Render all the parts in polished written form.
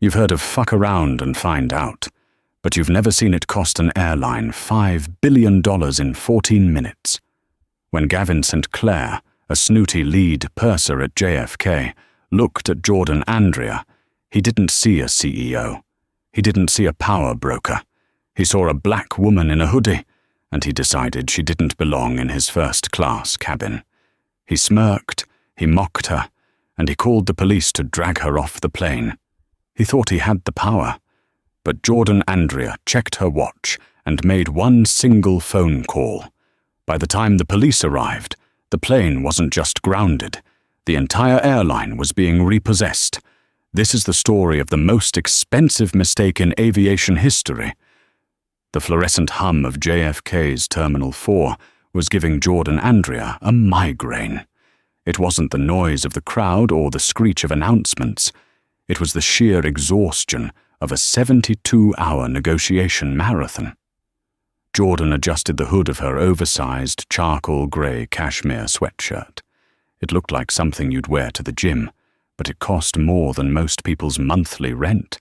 You've heard of fuck around and find out, but you've never seen it cost an airline $5 billion in 14 minutes. When Gavin St. Clair, a snooty lead purser at JFK, looked at Jordan Andrea, he didn't see a CEO. He didn't see a power broker. He saw a black woman in a hoodie, and he decided she didn't belong in his first-class cabin. He smirked, he mocked her, and he called the police to drag her off the plane. He thought he had the power, but Jordan Andrea checked her watch and made one single phone call. By the time the police arrived, the plane wasn't just grounded. The entire airline was being repossessed. This is the story of the most expensive mistake in aviation history. The fluorescent hum of JFK's Terminal 4 was giving Jordan Andrea a migraine. It wasn't the noise of the crowd or the screech of announcements. It was the sheer exhaustion of a 72-hour negotiation marathon. Jordan adjusted the hood of her oversized charcoal grey cashmere sweatshirt. It looked like something you'd wear to the gym, but it cost more than most people's monthly rent,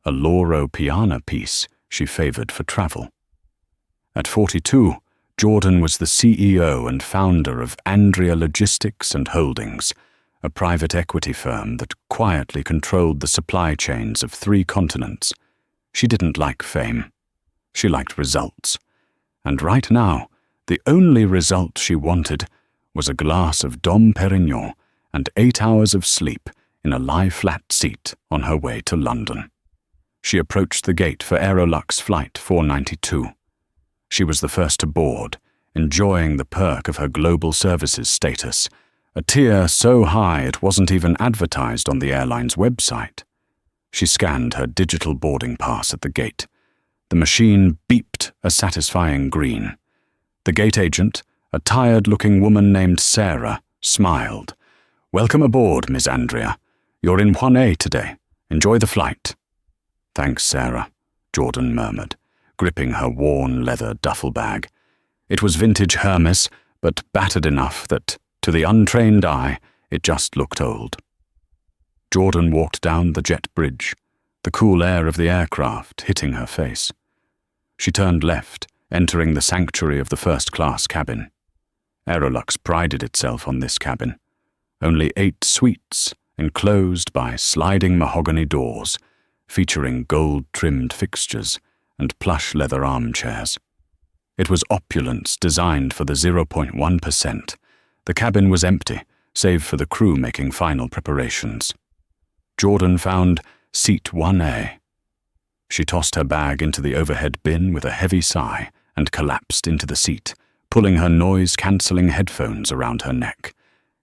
a Loro Piana piece she favoured for travel. At 42, Jordan was the CEO and founder of Andrea Logistics and Holdings, a private equity firm that quietly controlled the supply chains of 3 continents. She didn't like fame. She liked results. And right now, the only result she wanted was a glass of Dom Perignon and 8 hours of sleep in a lie-flat seat on her way to London. She approached the gate for Aerolux Flight 492. She was the first to board, enjoying the perk of her global services status, a tier so high it wasn't even advertised on the airline's website. She scanned her digital boarding pass at the gate. The machine beeped a satisfying green. The gate agent, a tired-looking woman named Sarah, smiled. "Welcome aboard, Miss Andrea. You're in 1A today. Enjoy the flight." "Thanks, Sarah," Jordan murmured, gripping her worn leather duffel bag. It was vintage Hermes, but battered enough that, to the untrained eye, it just looked old. Jordan walked down the jet bridge, the cool air of the aircraft hitting her face. She turned left, entering the sanctuary of the first-class cabin. Aerolux prided itself on this cabin. Only 8 suites, enclosed by sliding mahogany doors, featuring gold-trimmed fixtures and plush leather armchairs. It was opulence designed for the 0.1%. The cabin was empty, save for the crew making final preparations. Jordan found seat 1A. She tossed her bag into the overhead bin with a heavy sigh and collapsed into the seat, pulling her noise-cancelling headphones around her neck.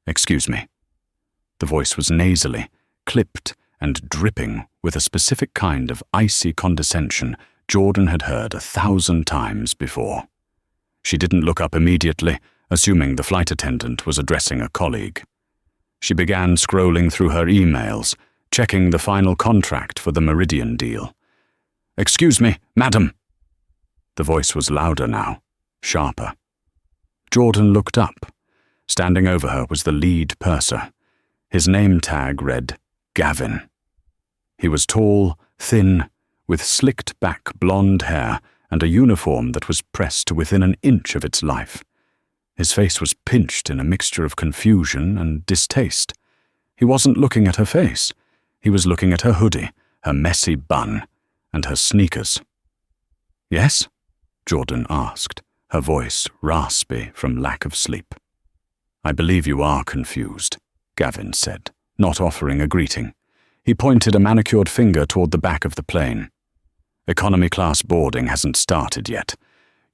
"Excuse me." The voice was nasally, clipped, and dripping with a specific kind of icy condescension Jordan had heard 1,000 times before. She didn't look up immediately, assuming the flight attendant was addressing a colleague. She began scrolling through her emails, checking the final contract for the Meridian deal. "Excuse me, madam." The voice was louder now, sharper. Jordan looked up. Standing over her was the lead purser. His name tag read Gavin. He was tall, thin, with slicked-back blonde hair and a uniform that was pressed to within an inch of its life. His face was pinched in a mixture of confusion and distaste. He wasn't looking at her face. He was looking at her hoodie, her messy bun, and her sneakers. "Yes?" Jordan asked, her voice raspy from lack of sleep. "I believe you are confused," Gavin said, not offering a greeting. He pointed a manicured finger toward the back of the plane. "Economy class boarding hasn't started yet.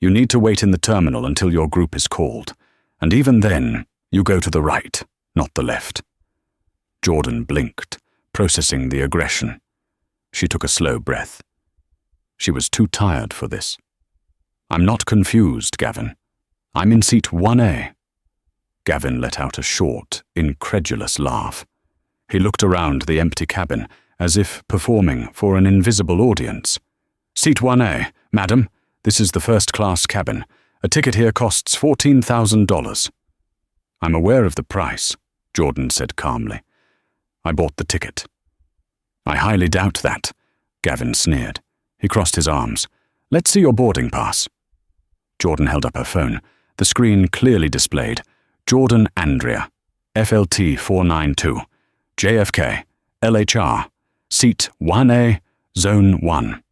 You need to wait in the terminal until your group is called, and even then, you go to the right, not the left." Jordan blinked, processing the aggression. She took a slow breath. She was too tired for this. "I'm not confused, Gavin. I'm in seat 1A. Gavin let out a short, incredulous laugh. He looked around the empty cabin, as if performing for an invisible audience. "Seat 1A, madam. This is the first-class cabin. A ticket here costs $14,000. "I'm aware of the price," Jordan said calmly. "I bought the ticket." I highly doubt that, Gavin sneered. He crossed his arms. Let's see your boarding pass. Jordan held up her phone. The screen clearly displayed Jordan Andrea, FLT 492, JFK, LHR, Seat 1A, Zone 1.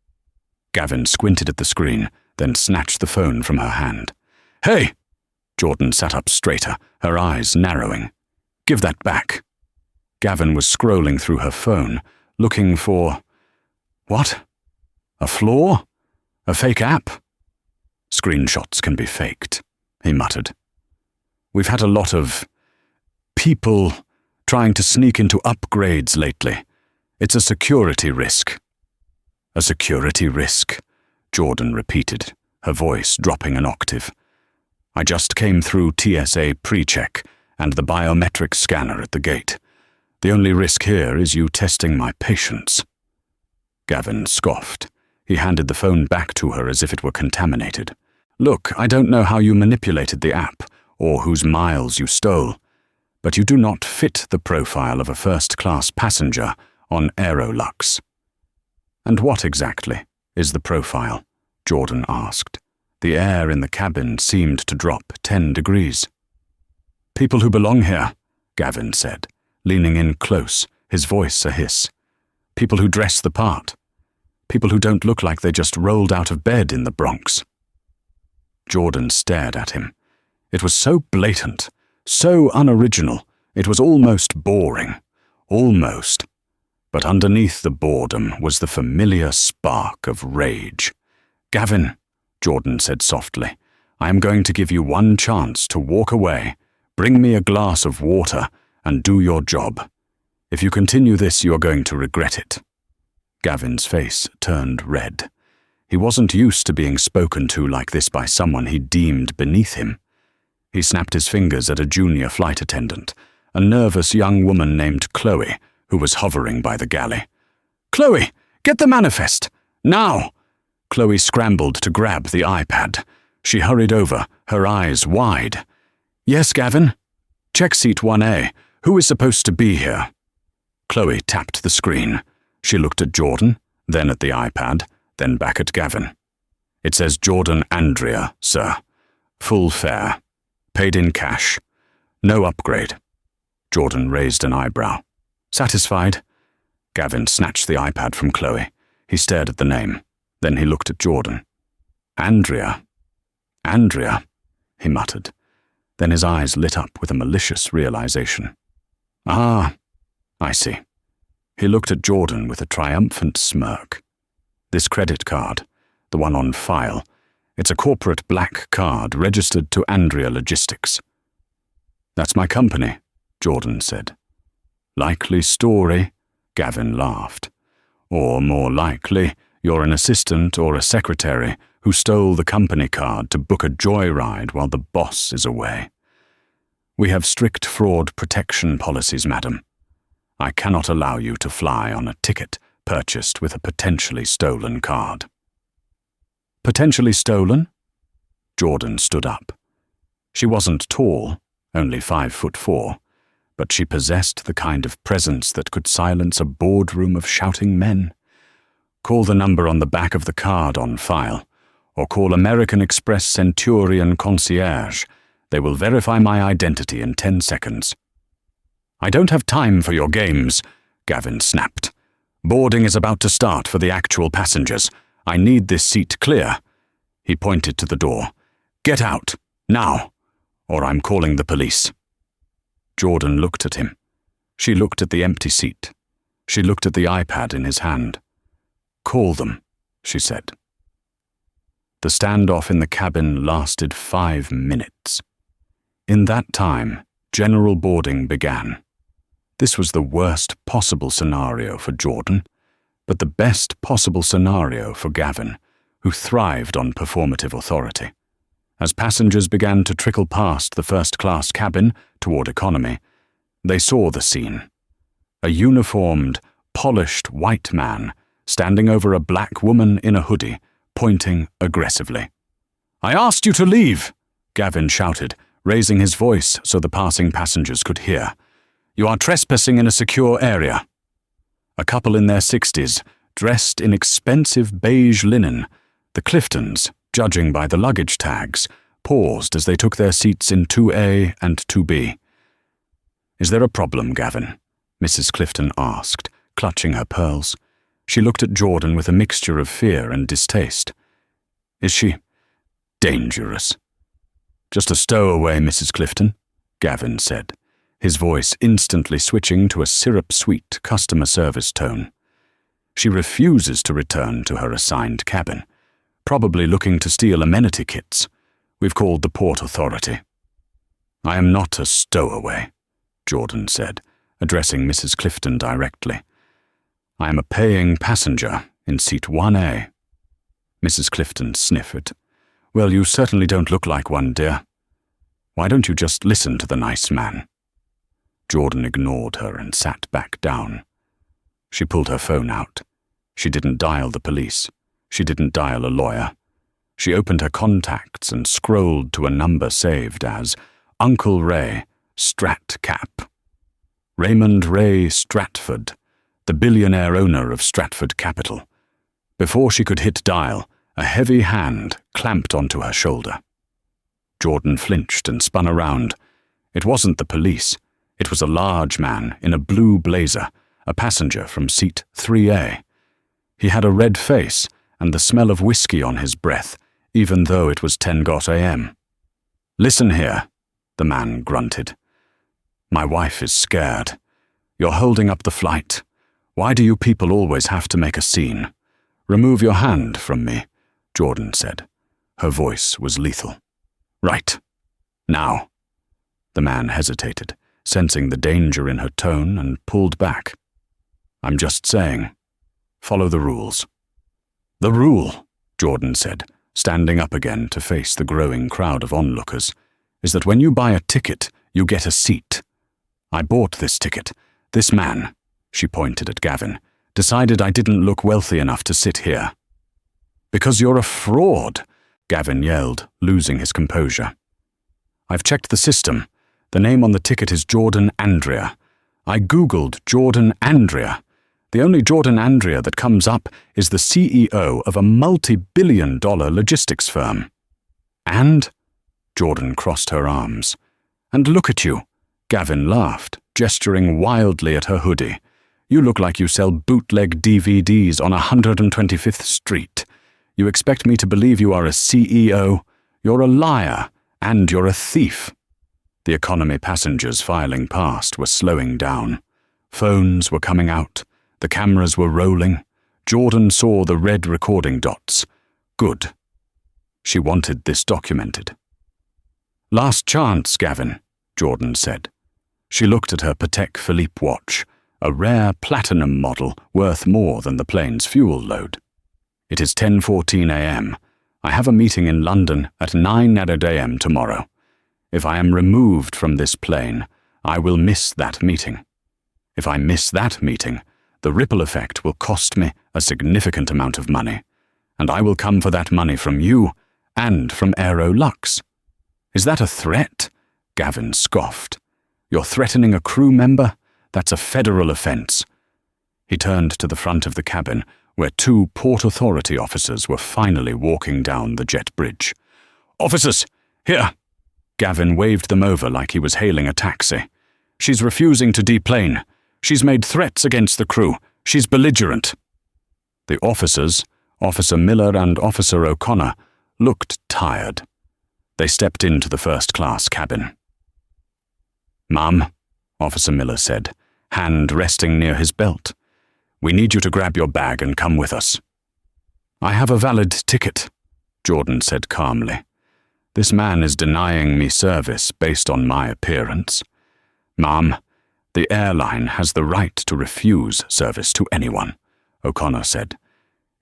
Gavin squinted at the screen, then snatched the phone from her hand. Hey! Jordan sat up straighter, her eyes narrowing. Give that back. Gavin was scrolling through her phone, looking for... What? A flaw? A fake app? Screenshots can be faked, he muttered. We've had a lot of people trying to sneak into upgrades lately. It's a security risk. A security risk, Jordan repeated, her voice dropping an octave. I just came through TSA pre-check and the biometric scanner at the gate. The only risk here is you testing my patience. Gavin scoffed. He handed the phone back to her as if it were contaminated. Look, I don't know how you manipulated the app, or whose miles you stole, but you do not fit the profile of a first-class passenger on Aerolux. And what exactly is the profile? Jordan asked. The air in the cabin seemed to drop 10 degrees. People who belong here, Gavin said, leaning in close, his voice a hiss. People who dress the part. People who don't look like they just rolled out of bed in the Bronx. Jordan stared at him. It was so blatant, so unoriginal, it was almost boring. Almost. But underneath the boredom was the familiar spark of rage. Gavin, Jordan said softly, I am going to give you one chance to walk away, bring me a glass of water, and do your job. If you continue this, you are going to regret it. Gavin's face turned red. He wasn't used to being spoken to like this by someone he deemed beneath him. He snapped his fingers at a junior flight attendant, a nervous young woman named Chloe, who was hovering by the galley. Chloe, get the manifest! Now! Chloe scrambled to grab the iPad. She hurried over, her eyes wide. Yes, Gavin? Check seat 1A. Who is supposed to be here? Chloe tapped the screen. She looked at Jordan, then at the iPad, then back at Gavin. It says Jordan Andrea, sir. Full fare. Paid in cash. No upgrade. Jordan raised an eyebrow. Satisfied? Gavin snatched the iPad from Chloe. He stared at the name. Then he looked at Jordan. Andrea. Andrea, he muttered. Then his eyes lit up with a malicious realization. Ah, I see. He looked at Jordan with a triumphant smirk. This credit card, the one on file, it's a corporate black card registered to Andrea Logistics. That's my company, Jordan said. Likely story, Gavin laughed. Or more likely, you're an assistant or a secretary who stole the company card to book a joyride while the boss is away. We have strict fraud protection policies, madam. I cannot allow you to fly on a ticket purchased with a potentially stolen card. Potentially stolen? Jordan stood up. She wasn't tall, only 5'4", but she possessed the kind of presence that could silence a boardroom of shouting men. Call the number on the back of the card on file, or call American Express Centurion Concierge. They will verify my identity in 10 seconds. I don't have time for your games, Gavin snapped. Boarding is about to start for the actual passengers. I need this seat clear. He pointed to the door. Get out, now, or I'm calling the police. Jordan looked at him. She looked at the empty seat. She looked at the iPad in his hand. Call them, she said. The standoff in the cabin lasted 5 minutes. In that time, general boarding began. This was the worst possible scenario for Jordan, but the best possible scenario for Gavin, who thrived on performative authority. As passengers began to trickle past the first-class cabin toward economy, they saw the scene. A uniformed, polished white man standing over a black woman in a hoodie, pointing aggressively. I asked you to leave, Gavin shouted, raising his voice so the passing passengers could hear. You are trespassing in a secure area. A couple in their 60s, dressed in expensive beige linen. The Cliftons, judging by the luggage tags, paused as they took their seats in 2A and 2B. "Is there a problem, Gavin?" Mrs. Clifton asked, clutching her pearls. She looked at Jordan with a mixture of fear and distaste. "Is she dangerous?" "Just a stowaway, Mrs. Clifton," Gavin said, his voice instantly switching to a syrup-sweet customer service tone. "She refuses to return to her assigned cabin, probably looking to steal amenity kits. We've called the Port Authority." "I am not a stowaway," Jordan said, addressing Mrs. Clifton directly. "I am a paying passenger in seat 1A. Mrs. Clifton sniffed. "Well, you certainly don't look like one, dear. Why don't you just listen to the nice man?" Jordan ignored her and sat back down. She pulled her phone out. She didn't dial the police. She didn't dial a lawyer. She opened her contacts and scrolled to a number saved as Uncle Ray, Strat Cap. Raymond Ray Stratford, the billionaire owner of Stratford Capital. Before she could hit dial, a heavy hand clamped onto her shoulder. Jordan flinched and spun around. It wasn't the police. It was a large man in a blue blazer, a passenger from seat 3A. He had a red face and the smell of whiskey on his breath, even though it was 10 a.m. "Listen here," the man grunted. "My wife is scared. You're holding up the flight. Why do you people always have to make a scene? Remove your hand from me," Jordan said. Her voice was lethal. "Right. Now." The man hesitated, sensing the danger in her tone, and pulled back. "I'm just saying. Follow the rules." "The rule," Jordan said, standing up again to face the growing crowd of onlookers, "is that when you buy a ticket, you get a seat. I bought this ticket. This man," she pointed at Gavin, "decided I didn't look wealthy enough to sit here." "Because you're a fraud," Gavin yelled, losing his composure. "I've checked the system. The name on the ticket is Jordan Andrea. I googled Jordan Andrea. The only Jordan Andrea that comes up is the CEO of a multi-billion-dollar logistics firm." "And?" Jordan crossed her arms. "And look at you," Gavin laughed, gesturing wildly at her hoodie. "You look like you sell bootleg DVDs on 125th Street. You expect me to believe you are a CEO? You're a liar, and you're a thief." The economy passengers filing past were slowing down. Phones were coming out. The cameras were rolling. Jordan saw the red recording dots. Good. She wanted this documented. "Last chance, Gavin," Jordan said. She looked at her Patek Philippe watch, a rare platinum model worth more than the plane's fuel load. "It is 10:14 a.m. I have a meeting in London at 9 a.m. tomorrow. If I am removed from this plane, I will miss that meeting. If I miss that meeting, the ripple effect will cost me a significant amount of money, and I will come for that money from you and from Aero Lux." "Is that a threat?" Gavin scoffed. "You're threatening a crew member? That's a federal offense." He turned to the front of the cabin, where 2 Port Authority officers were finally walking down the jet bridge. "Officers, here!" Gavin waved them over like he was hailing a taxi. "She's refusing to deplane. She's made threats against the crew. She's belligerent." The officers, Officer Miller and Officer O'Connor, looked tired. They stepped into the first-class cabin. "Ma'am," Officer Miller said, hand resting near his belt, "we need you to grab your bag and come with us." "I have a valid ticket," Jordan said calmly. "This man is denying me service based on my appearance. Ma'am, the airline has the right to refuse service to anyone," O'Connor said.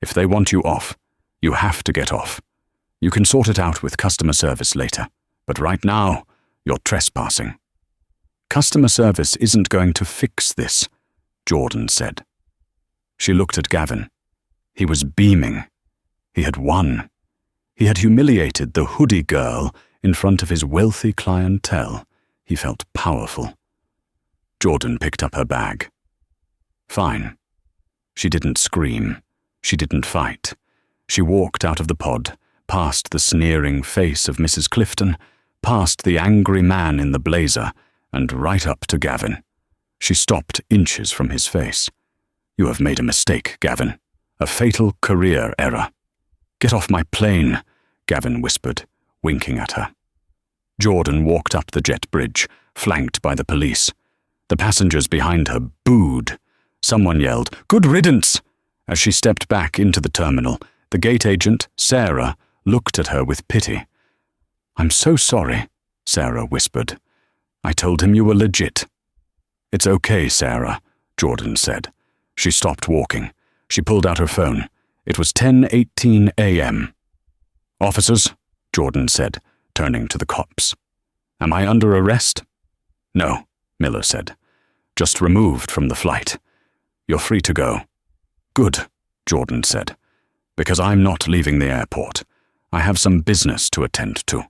"If they want you off, you have to get off. You can sort it out with customer service later, but right now, you're trespassing." "Customer service isn't going to fix this," Jordan said. She looked at Gavin. He was beaming. He had won. He had humiliated the hoodie girl in front of his wealthy clientele. He felt powerful. Jordan picked up her bag. "Fine. She didn't scream. She didn't fight. She walked out of the pod, past the sneering face of Mrs. Clifton, past the angry man in the blazer, and right up to Gavin. She stopped inches from his face. "You have made a mistake, Gavin. A fatal career error." "Get off my plane," Gavin whispered, winking at her. Jordan walked up the jet bridge, flanked by the police. The passengers behind her booed. Someone yelled, "Good riddance!" As she stepped back into the terminal, the gate agent, Sarah, looked at her with pity. "I'm so sorry," Sarah whispered. "I told him you were legit." "It's okay, Sarah," Jordan said. She stopped walking. She pulled out her phone. It was 10:18 a.m. "Officers," Jordan said, turning to the cops. "Am I under arrest?" "No," Miller said. "Just removed from the flight. You're free to go." "Good," Jordan said, "because I'm not leaving the airport. I have some business to attend to."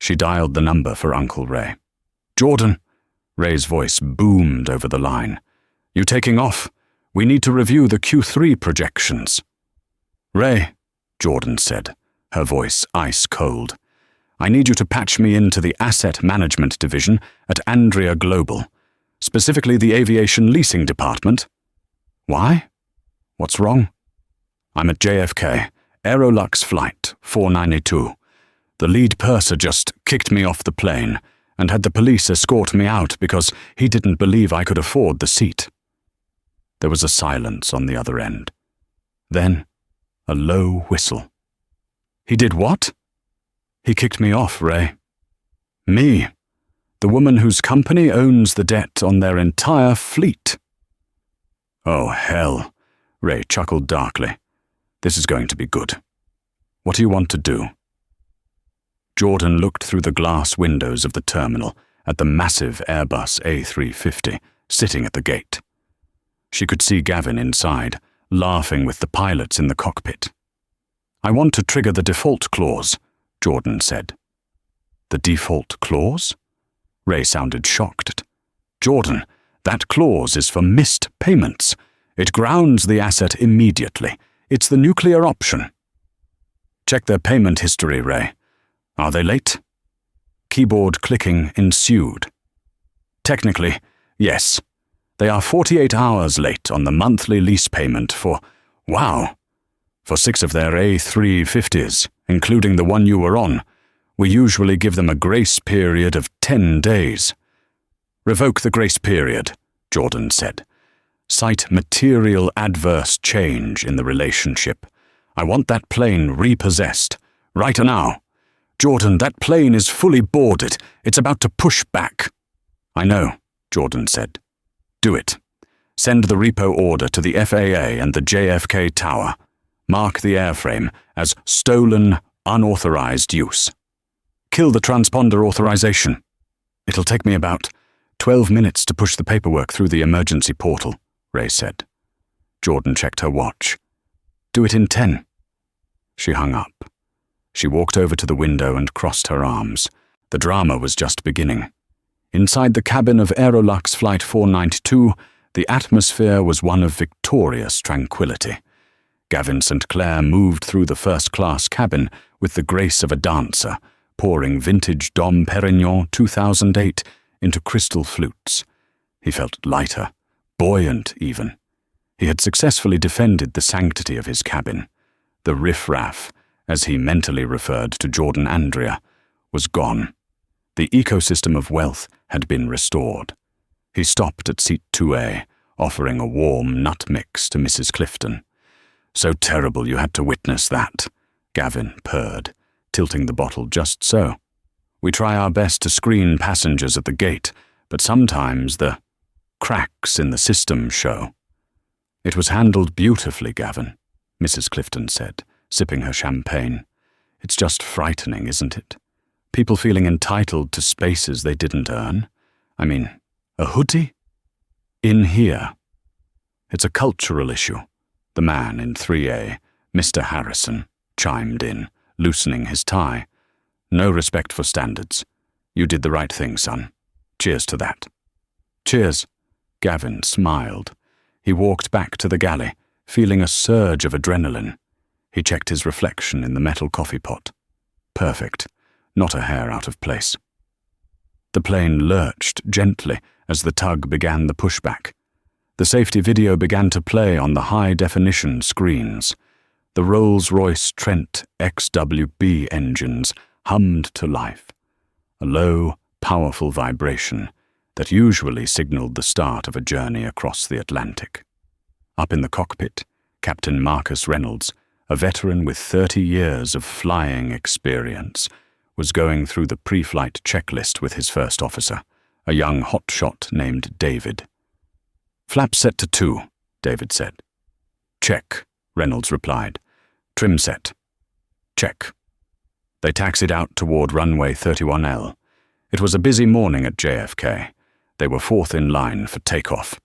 She dialed the number for Uncle Ray. "Jordan," Ray's voice boomed over the line. "You taking off? We need to review the Q3 projections." "Ray," Jordan said, her voice ice cold, "I need you to patch me into the Asset Management Division at Andrea Global, specifically the Aviation Leasing Department." "Why? What's wrong?" "I'm at JFK, Aerolux Flight 492. The lead purser just kicked me off the plane and had the police escort me out because he didn't believe I could afford the seat." There was a silence on the other end. Then, a low whistle. "He did what?" "He kicked me off, Ray." "Me? The woman whose company owns the debt on their entire fleet?" "Oh, hell," Ray chuckled darkly. "This is going to be good. What do you want to do?" Jordan looked through the glass windows of the terminal at the massive Airbus A350 sitting at the gate. She could see Gavin inside, laughing with the pilots in the cockpit. "I want to trigger the default clause," Jordan said. "The default clause?" Ray sounded shocked. "Jordan, that clause is for missed payments. It grounds the asset immediately. It's the nuclear option." "Check their payment history, Ray. Are they late?" Keyboard clicking ensued. "Technically, yes. They are 48 hours late on the monthly lease payment for 6 of their A350s, including the one you were on. We usually give them a grace period of 10 days. "Revoke the grace period," Jordan said. "Cite material adverse change in the relationship. I want that plane repossessed. Right now. Jordan, that plane is fully boarded. It's about to push back." "I know," Jordan said. "Do it. Send the repo order to the FAA and the JFK Tower. Mark the airframe as stolen, unauthorized use. Kill the transponder authorization. It'll take me about 12 minutes to push the paperwork through the emergency portal," Ray said. Jordan checked her watch. "Do it in 10. She hung up. She walked over to the window and crossed her arms. The drama was just beginning. Inside the cabin of Aerolux Flight 492, the atmosphere was one of victorious tranquility. Gavin St. Clair moved through the first-class cabin with the grace of a dancer, pouring vintage Dom Perignon 2008 into crystal flutes. He felt lighter, buoyant even. He had successfully defended the sanctity of his cabin. The riffraff, as he mentally referred to Jordan Andrea, was gone. The ecosystem of wealth had been restored. He stopped at seat 2A, offering a warm nut mix to Mrs. Clifton. "So terrible you had to witness that," Gavin purred, tilting the bottle just so. "We try our best to screen passengers at the gate, but sometimes the cracks in the system show." "It was handled beautifully, Gavin," Mrs. Clifton said, sipping her champagne. "It's just frightening, isn't it? People feeling entitled to spaces they didn't earn. I mean, a hoodie? In here." "It's a cultural issue," the man in 3A, Mr. Harrison, chimed in, loosening his tie. "No respect for standards. You did the right thing, son. Cheers to that." "Cheers," Gavin smiled. He walked back to the galley, feeling a surge of adrenaline. He checked his reflection in the metal coffee pot. Perfect. Not a hair out of place. The plane lurched gently as the tug began the pushback. The safety video began to play on the high-definition screens. The Rolls-Royce Trent XWB engines hummed to life, a low, powerful vibration that usually signaled the start of a journey across the Atlantic. Up in the cockpit, Captain Marcus Reynolds, a veteran with 30 years of flying experience, was going through the pre-flight checklist with his first officer, a young hotshot named David. "Flap set to 2, David said. "Check," Reynolds replied. "Trim set." "Check." They taxied out toward runway 31L. It was a busy morning at JFK. They were fourth in line for takeoff.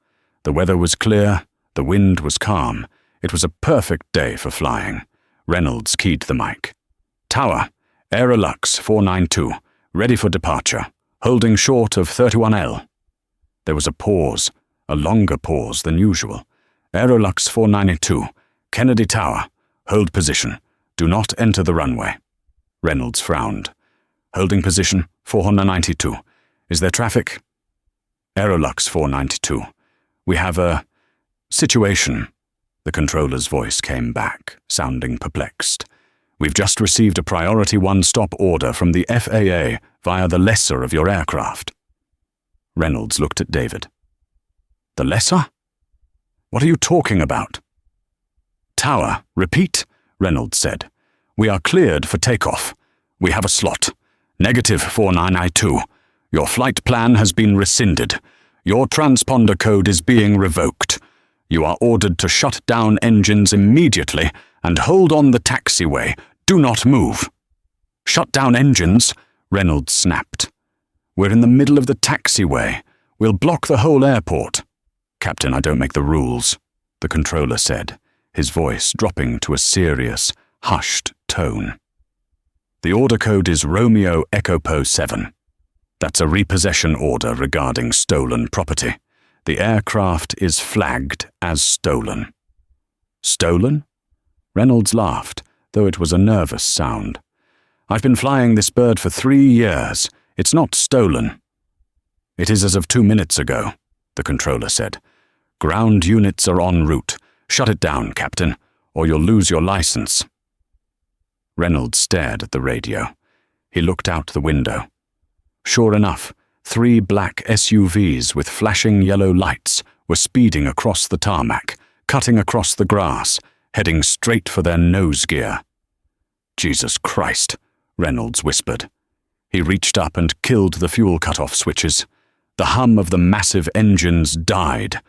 The weather was clear, the wind was calm. It was a perfect day for flying. Reynolds keyed the mic. "Tower, Aerolux 492, ready for departure, holding short of 31L. There was a pause, a longer pause than usual. "Aerolux 492, Kennedy Tower, hold position. Do not enter the runway." Reynolds frowned. "Holding position, 492. Is there traffic?" "Aerolux 492. We have a situation." The controller's voice came back, sounding perplexed. "We've just received a priority one-stop order from the FAA via the lessor of your aircraft." Reynolds looked at David. "The lessor? What are you talking about?" "Tower, repeat," Reynolds said. "We are cleared for takeoff. We have a slot. Negative 4992. Your flight plan has been rescinded. Your transponder code is being revoked. You are ordered to shut down engines immediately and hold on the taxiway. Do not move." "Shut down engines?" Reynolds snapped. "We're in the middle of the taxiway. We'll block the whole airport." "Captain, I don't make the rules," the controller said, his voice dropping to a serious, hushed tone. "The order code is Romeo Echo Po 7. That's a repossession order regarding stolen property. The aircraft is flagged as stolen." "Stolen?" Reynolds laughed, though it was a nervous sound. "I've been flying this bird for 3 years. It's not stolen." "It is as of 2 minutes ago," the controller said. "Ground units are en route. Shut it down, Captain, or you'll lose your license." Reynolds stared at the radio. He looked out the window. Sure enough, 3 black SUVs with flashing yellow lights were speeding across the tarmac, cutting across the grass, heading straight for their nose gear. "Jesus Christ," Reynolds whispered. He reached up and killed the fuel cut-off switches. The hum of the massive engines died.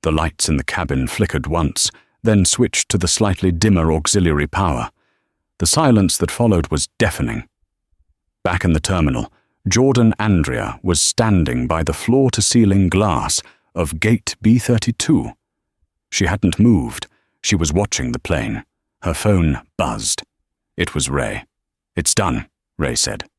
The lights in the cabin flickered once, then switched to the slightly dimmer auxiliary power. The silence that followed was deafening. Back in the terminal, Jordan Andrea was standing by the floor-to-ceiling glass of gate B32. She hadn't moved. She was watching the plane. Her phone buzzed. It was Ray. "It's done," Ray said.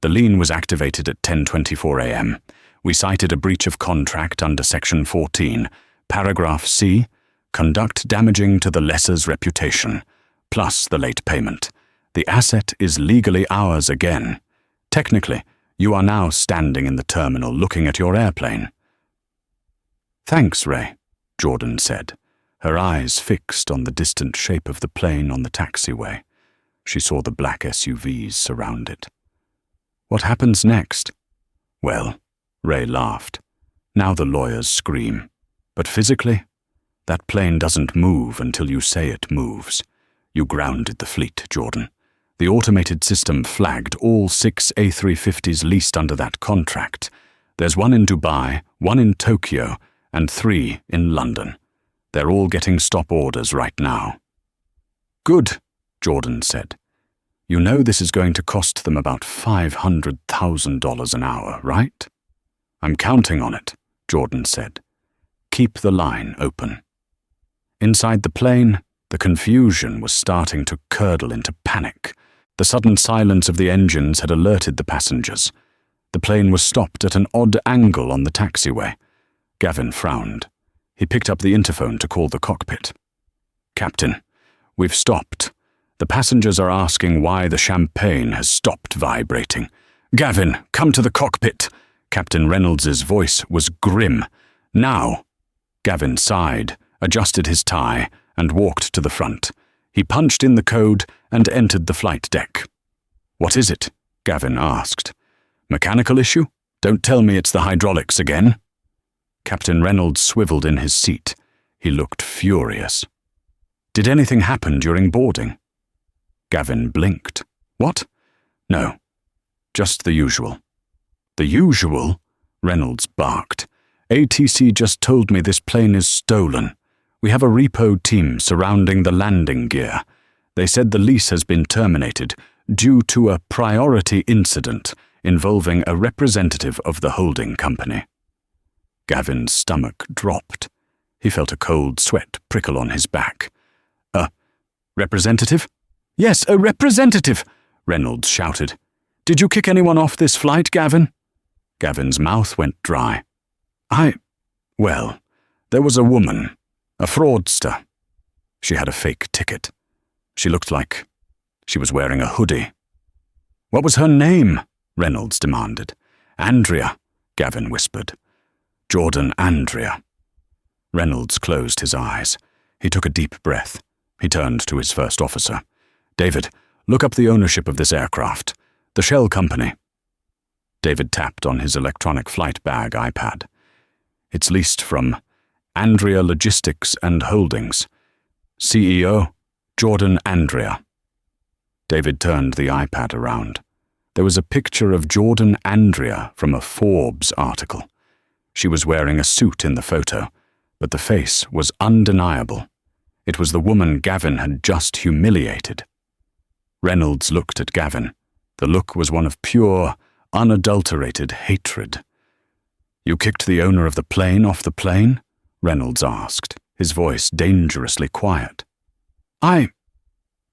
"The lien was activated at 10:24 a.m. We cited a breach of contract under Section 14, Paragraph C, conduct damaging to the lessor's reputation, plus the late payment. The asset is legally ours again. Technically, you are now standing in the terminal looking at your airplane." "Thanks, Ray," Jordan said, her eyes fixed on the distant shape of the plane on the taxiway. She saw the black SUVs surround it. "What happens next?" "Well," Ray laughed, "now the lawyers scream. But physically, that plane doesn't move until you say it moves. You grounded the fleet, Jordan. The automated system flagged all 6 A350s leased under that contract. There's 1 in Dubai, 1 in Tokyo, and 3 in London. They're all getting stop orders right now." "Good," Jordan said. "You know this is going to cost them about $500,000 an hour, right?" "I'm counting on it," Jordan said. "Keep the line open." Inside the plane, the confusion was starting to curdle into panic. The sudden silence of the engines had alerted the passengers. The plane was stopped at an odd angle on the taxiway. Gavin frowned. He picked up the interphone to call the cockpit. "Captain, we've stopped. The passengers are asking why the champagne has stopped vibrating. Gavin, come to the cockpit." Captain Reynolds's voice was grim. "Now." Gavin sighed, adjusted his tie, and walked to the front. He punched in the code and entered the flight deck. "What is it?" Gavin asked. "Mechanical issue? Don't tell me it's the hydraulics again." Captain Reynolds swiveled in his seat. He looked furious. "Did anything happen during boarding?" Gavin blinked. "What?" "No, just the usual." "The usual?" Reynolds barked. "ATC just told me this plane is stolen. We have a repo team surrounding the landing gear. They said the lease has been terminated due to a priority incident involving a representative of the holding company." Gavin's stomach dropped. He felt a cold sweat prickle on his back. "A representative?" "Yes, a representative!" Reynolds shouted. "Did you kick anyone off this flight, Gavin?" Gavin's mouth went dry. Well, there was a woman, a fraudster. She had a fake ticket. She looked like she was wearing a hoodie." "What was her name?" Reynolds demanded. "Andrea," Gavin whispered. "Jordan Andrea." Reynolds closed his eyes. He took a deep breath. He turned to his first officer. "David, look up the ownership of this aircraft. The Shell Company." David tapped on his electronic flight bag iPad. "It's leased from Andrea Logistics and Holdings. CEO, Jordan Andrea." David turned the iPad around. There was a picture of Jordan Andrea from a Forbes article. She was wearing a suit in the photo, but the face was undeniable. It was the woman Gavin had just humiliated. Reynolds looked at Gavin. The look was one of pure, unadulterated hatred. "You kicked the owner of the plane off the plane?" Reynolds asked, his voice dangerously quiet. I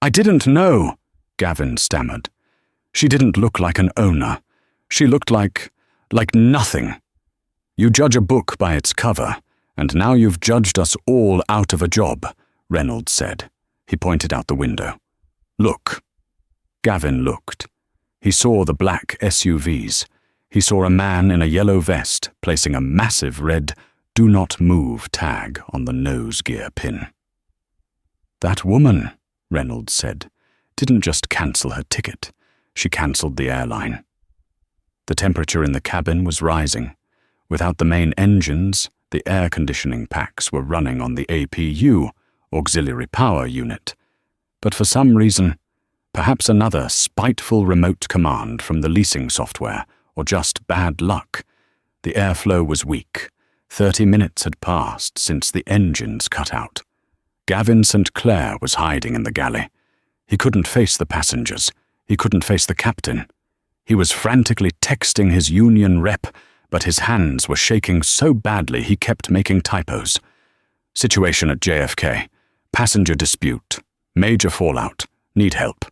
didn't know," Gavin stammered. "She didn't look like an owner. She looked like nothing. You judge a book by its cover, and now you've judged us all out of a job," Reynolds said. He pointed out the window. "Look." Gavin looked. He saw the black SUVs. He saw a man in a yellow vest placing a massive red "Do Not Move" tag on the nose gear pin. "That woman," Reynolds said, "didn't just cancel her ticket. She cancelled the airline." The temperature in the cabin was rising. Without the main engines, the air conditioning packs were running on the APU, auxiliary power unit. But for some reason, perhaps another spiteful remote command from the leasing software, or just bad luck, the airflow was weak. 30 minutes had passed since the engines cut out. Gavin St. Clair was hiding in the galley. He couldn't face the passengers. He couldn't face the captain. He was frantically texting his union rep, but his hands were shaking so badly he kept making typos. "Situation at JFK. Passenger dispute. Major fallout. Need help."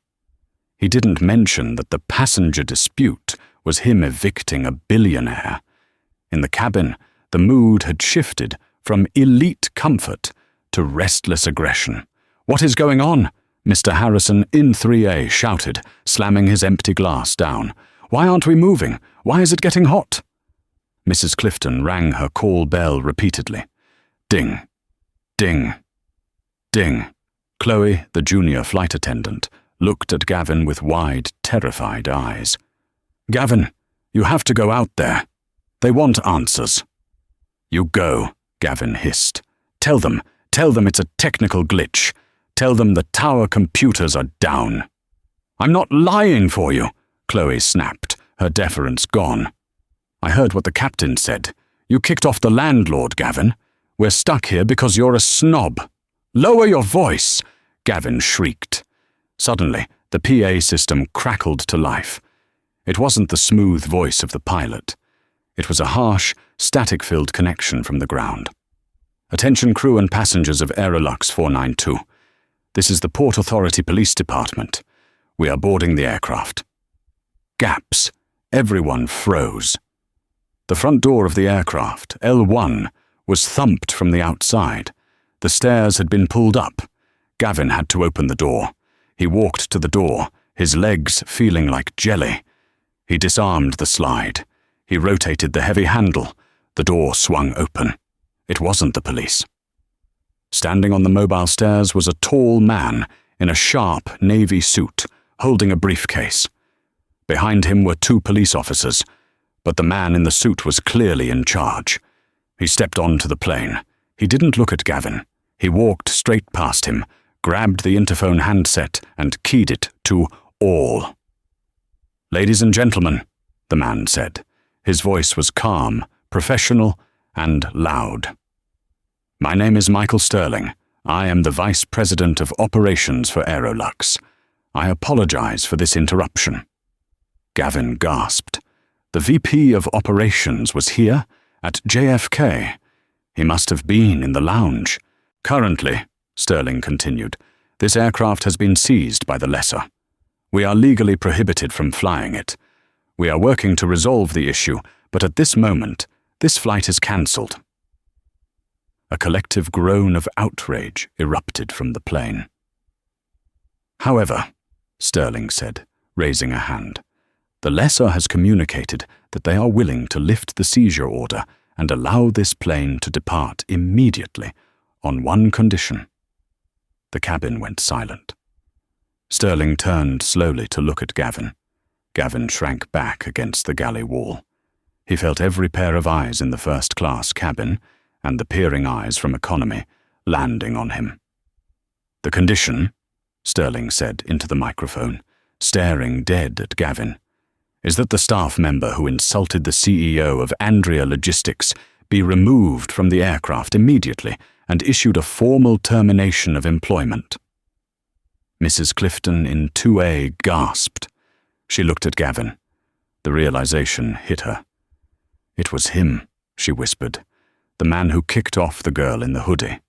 He didn't mention that the passenger dispute was him evicting a billionaire. In the cabin, the mood had shifted from elite comfort to restless aggression. "What is going on?" Mr. Harrison in 3A shouted, slamming his empty glass down. "Why aren't we moving? Why is it getting hot?" Mrs. Clifton rang her call bell repeatedly. Ding, ding, ding. Chloe, the junior flight attendant, looked at Gavin with wide, terrified eyes. "Gavin, you have to go out there. They want answers." "You go," Gavin hissed. Tell them it's a technical glitch. Tell them the tower computers are down." "I'm not lying for you," Chloe snapped, her deference gone. "I heard what the captain said. You kicked off the landlord, Gavin. We're stuck here because you're a snob." "Lower your voice," Gavin shrieked. Suddenly, the PA system crackled to life. It wasn't the smooth voice of the pilot. It was a harsh, static-filled connection from the ground. "Attention crew and passengers of Aerolux 492. This is the Port Authority Police Department. We are boarding the aircraft." Gaps. Everyone froze. The front door of the aircraft, L1, was thumped from the outside. The stairs had been pulled up. Gavin had to open the door. He walked to the door, his legs feeling like jelly. He disarmed the slide. He rotated the heavy handle. The door swung open. It wasn't the police. Standing on the mobile stairs was a tall man in a sharp navy suit, holding a briefcase. Behind him were 2 police officers, but the man in the suit was clearly in charge. He stepped onto the plane. He didn't look at Gavin. He walked straight past him, grabbed the interphone handset and keyed it to all. "Ladies and gentlemen," the man said. His voice was calm, professional, and loud. "My name is Michael Sterling. I am the Vice President of Operations for Aerolux. I apologize for this interruption." Gavin gasped. The VP of Operations was here at JFK. He must have been in the lounge. "Currently," Sterling continued, "this aircraft has been seized by the lessor. We are legally prohibited from flying it. We are working to resolve the issue, but at this moment, this flight is cancelled." A collective groan of outrage erupted from the plane. "However," Sterling said, raising a hand, "the lessor has communicated that they are willing to lift the seizure order and allow this plane to depart immediately on one condition." The cabin went silent. Sterling turned slowly to look at Gavin. Gavin shrank back against the galley wall. He felt every pair of eyes in the first-class cabin and the peering eyes from economy landing on him. "The condition," Sterling said into the microphone, staring dead at Gavin, "is that the staff member who insulted the CEO of Andrea Logistics be removed from the aircraft immediately and issued a formal termination of employment." Mrs. Clifton in 2A gasped. She looked at Gavin. The realization hit her. "It was him," she whispered, "the man who kicked off the girl in the hoodie."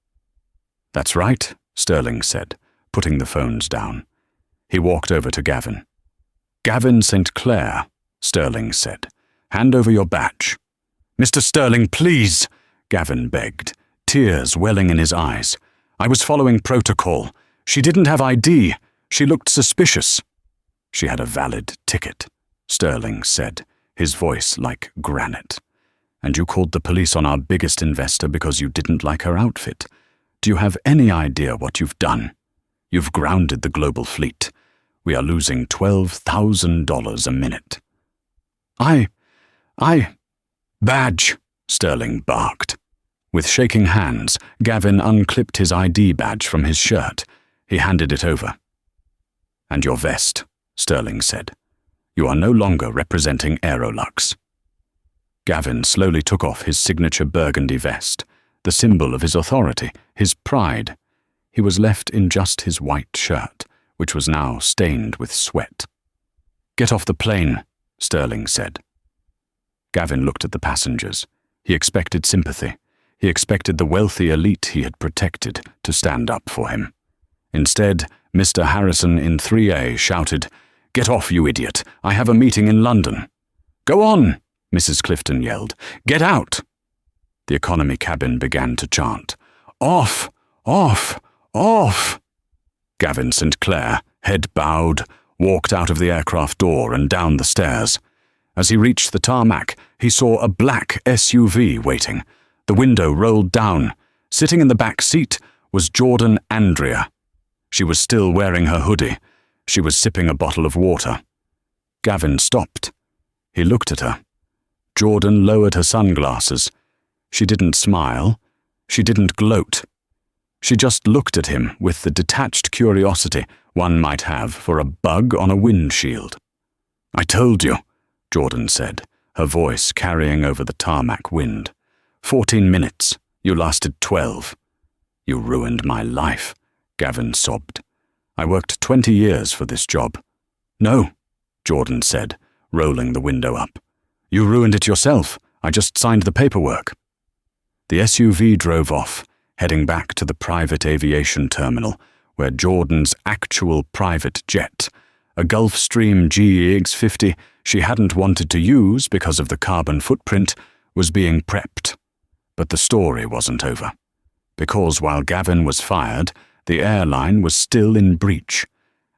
"That's right," Sterling said, putting the phones down. He walked over to Gavin. "Gavin St. Clair," Sterling said. "Hand over your badge." "Mr. Sterling, please," Gavin begged, tears welling in his eyes. "I was following protocol. She didn't have ID. She looked suspicious." "She had a valid ticket," Sterling said, his voice like granite. "And you called the police on our biggest investor because you didn't like her outfit. Do you have any idea what you've done? You've grounded the global fleet. We are losing $12,000 a minute." I... "Badge," Sterling barked. With shaking hands, Gavin unclipped his ID badge from his shirt. He handed it over. "And your vest," Sterling said. "You are no longer representing Aerolux." Gavin slowly took off his signature burgundy vest, the symbol of his authority, his pride. He was left in just his white shirt, which was now stained with sweat. "Get off the plane," Sterling said. Gavin looked at the passengers. He expected sympathy. He expected the wealthy elite he had protected to stand up for him. Instead, Mr. Harrison in 3A shouted, "Get off, you idiot! I have a meeting in London." "Go on!" Mrs. Clifton yelled. "Get out!" The economy cabin began to chant, "Off! Off! Off!" Gavin St. Clair, head bowed, walked out of the aircraft door and down the stairs. As he reached the tarmac, he saw a black SUV waiting. The window rolled down. Sitting in the back seat was Jordan Andrea. She was still wearing her hoodie. She was sipping a bottle of water. Gavin stopped. He looked at her. Jordan lowered her sunglasses. She didn't smile. She didn't gloat. She just looked at him with the detached curiosity one might have for a bug on a windshield. "I told you," Jordan said, her voice carrying over the tarmac wind. 14 minutes. You lasted 12. "You ruined my life," Gavin sobbed. "I worked 20 years for this job." "No," Jordan said, rolling the window up. "You ruined it yourself. I just signed the paperwork." The SUV drove off, heading back to the private aviation terminal, where Jordan's actual private jet, a Gulfstream GEX-50 she hadn't wanted to use because of the carbon footprint, was being prepped. But the story wasn't over. Because while Gavin was fired, the airline was still in breach,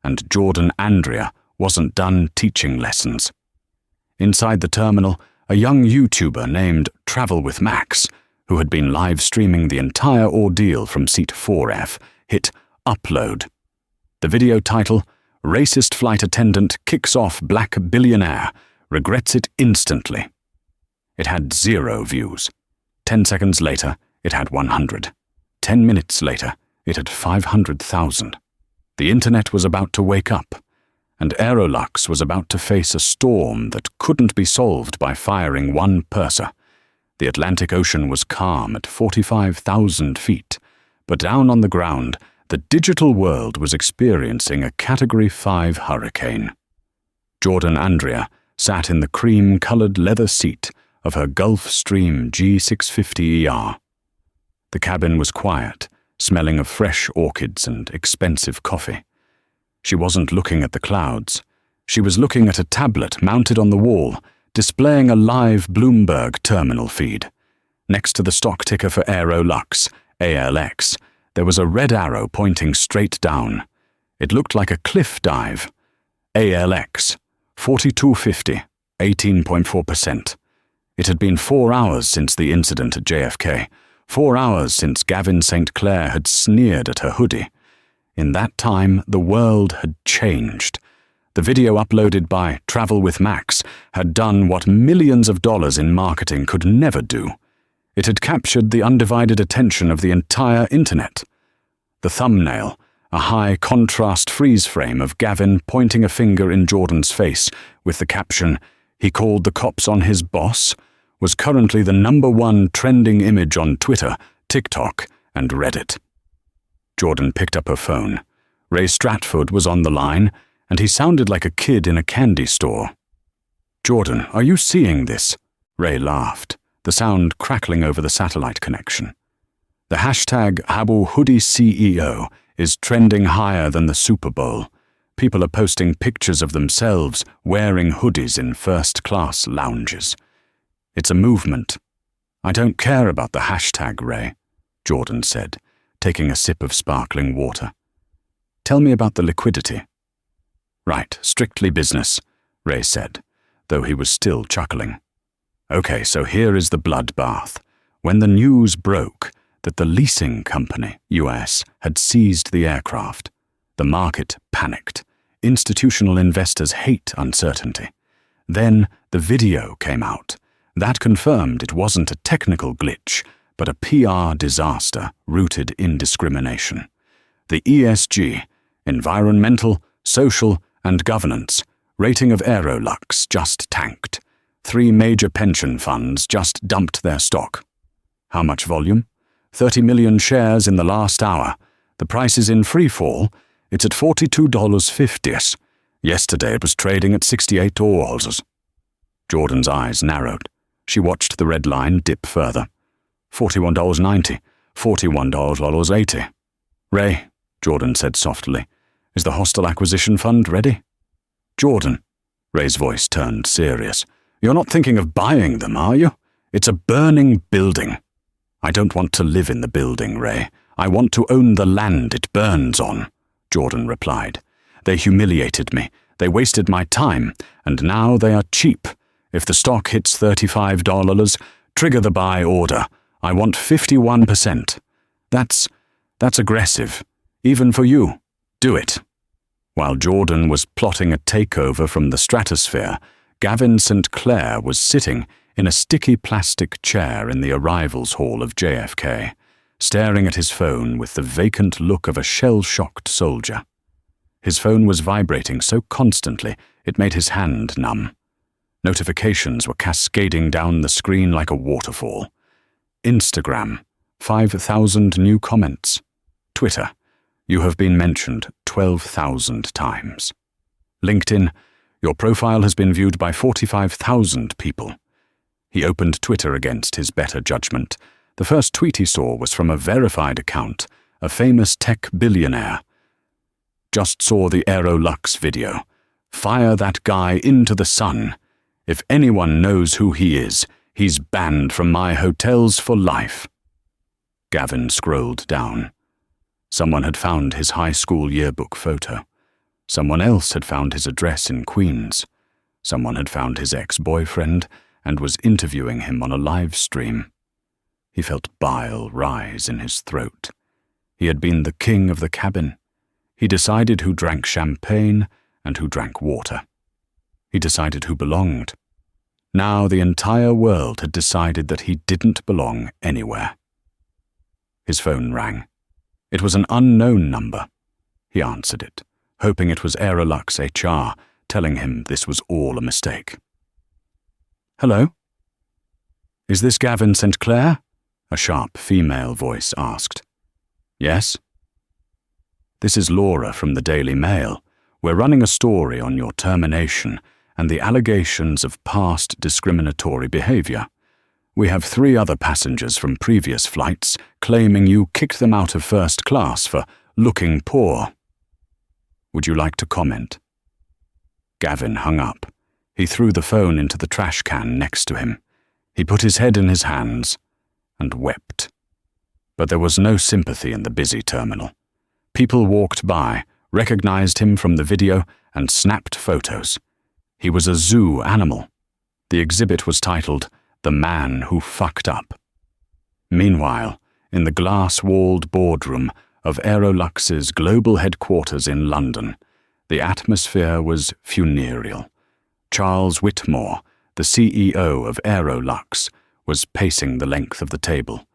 and Jordan Andrea wasn't done teaching lessons. Inside the terminal, a young YouTuber named Travel with Max, who had been live streaming the entire ordeal from seat 4F, hit upload. The video title, "Racist Flight Attendant Kicks Off Black Billionaire, Regrets It Instantly." It had 0 views. 10 seconds later, it had 100. 10 minutes later, it had 500,000. The internet was about to wake up, and Aerolux was about to face a storm that couldn't be solved by firing one purser. The Atlantic Ocean was calm at 45,000 feet, but down on the ground, the digital world was experiencing a Category 5 hurricane. Jordan Andrea sat in the cream-colored leather seat of her Gulfstream G650ER. The cabin was quiet, smelling of fresh orchids and expensive coffee. She wasn't looking at the clouds. She was looking at a tablet mounted on the wall, displaying a live Bloomberg terminal feed. Next to the stock ticker for Aerolux, ALX, there was a red arrow pointing straight down. It looked like a cliff dive. ALX, 4250, 18.4%. It had been 4 hours since the incident at JFK, 4 hours since Gavin St. Clair had sneered at her hoodie. In that time, the world had changed. The video uploaded by Travel with Max had done what millions of dollars in marketing could never do. It had captured the undivided attention of the entire internet. The thumbnail, a high-contrast freeze frame of Gavin pointing a finger in Jordan's face with the caption, "He called the cops on his boss," was currently the #1 trending image on Twitter, TikTok, and Reddit. Jordan picked up her phone. Ray Stratford was on the line, and he sounded like a kid in a candy store. "Jordan, are you seeing this?" Ray laughed, the sound crackling over the satellite connection. "The hashtag #HabuHoodieCEO is trending higher than the Super Bowl. People are posting pictures of themselves wearing hoodies in first-class lounges. It's a movement." "I don't care about the hashtag, Ray," Jordan said, taking a sip of sparkling water. "Tell me about the liquidity." "Right, strictly business," Ray said, though he was still chuckling. "Okay, so here is the bloodbath. When the news broke that the leasing company, US, had seized the aircraft, the market panicked. Institutional investors hate uncertainty. Then the video came out. That confirmed it wasn't a technical glitch, but a PR disaster rooted in discrimination. The ESG, environmental, social, and governance, rating of Aerolux just tanked. 3 major pension funds just dumped their stock. How much volume? 30 million shares in the last hour. The price is in free fall. It's at $42.50. Yesterday it was trading at $68. Jordan's eyes narrowed. She watched the red line dip further. $41.90, $41.80. "Ray," Jordan said softly, "is the hostile acquisition fund ready?" "Jordan," Ray's voice turned serious, "you're not thinking of buying them, are you? It's a burning building." "I don't want to live in the building, Ray. I want to own the land it burns on," Jordan replied. "They humiliated me. They wasted my time, and now they are cheap. If the stock hits $35, trigger the buy order. I want 51%. That's aggressive. Even for you. Do it." While Jordan was plotting a takeover from the stratosphere, Gavin St. Clair was sitting in a sticky plastic chair in the arrivals hall of JFK, staring at his phone with the vacant look of a shell-shocked soldier. His phone was vibrating so constantly it made his hand numb. Notifications were cascading down the screen like a waterfall. Instagram, 5,000 new comments. Twitter, you have been mentioned 12,000 times. LinkedIn, your profile has been viewed by 45,000 people. He opened Twitter against his better judgment. The first tweet he saw was from a verified account, a famous tech billionaire. "Just saw the Aerolux video. Fire that guy into the sun. If anyone knows who he is He's banned from my hotels for life." Gavin scrolled down. Someone had found his high school yearbook photo. Someone else had found his address in Queens. Someone had found his ex-boyfriend and was interviewing him on a live stream. He felt bile rise in his throat. He had been the king of the cabin. He decided who drank champagne and who drank water. He decided who belonged. Now the entire world had decided that he didn't belong anywhere. His phone rang. It was an unknown number. He answered it, hoping it was Aerolux HR, telling him this was all a mistake. "Hello? Is this Gavin St. Clair?" a sharp female voice asked. "Yes." "This is Laura from the Daily Mail. We're running a story on your termination and the allegations of past discriminatory behavior. We have 3 other passengers from previous flights claiming you kicked them out of first class for looking poor. Would you like to comment?" Gavin hung up. He threw the phone into the trash can next to him. He put his head in his hands and wept. But there was no sympathy in the busy terminal. People walked by, recognized him from the video, and snapped photos. He was a zoo animal. The exhibit was titled, "The Man Who Fucked Up." Meanwhile, in the glass-walled boardroom of Aerolux's global headquarters in London, the atmosphere was funereal. Charles Whitmore, the CEO of Aerolux, was pacing the length of the table.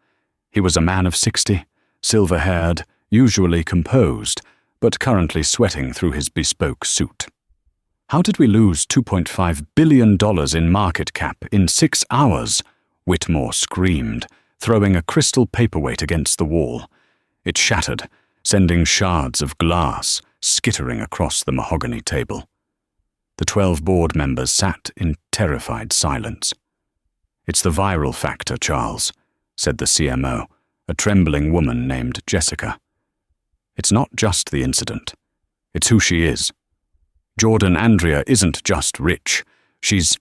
He was a man of 60, silver-haired, usually composed, but currently sweating through his bespoke suit. "How did we lose $2.5 billion in market cap in 6 hours?" Whitmore screamed, throwing a crystal paperweight against the wall. It shattered, sending shards of glass skittering across the mahogany table. The 12 board members sat in terrified silence. "It's the viral factor, Charles," said the CMO, a trembling woman named Jessica. "It's not just the incident. It's who she is. Jordan Andrea isn't just rich. She's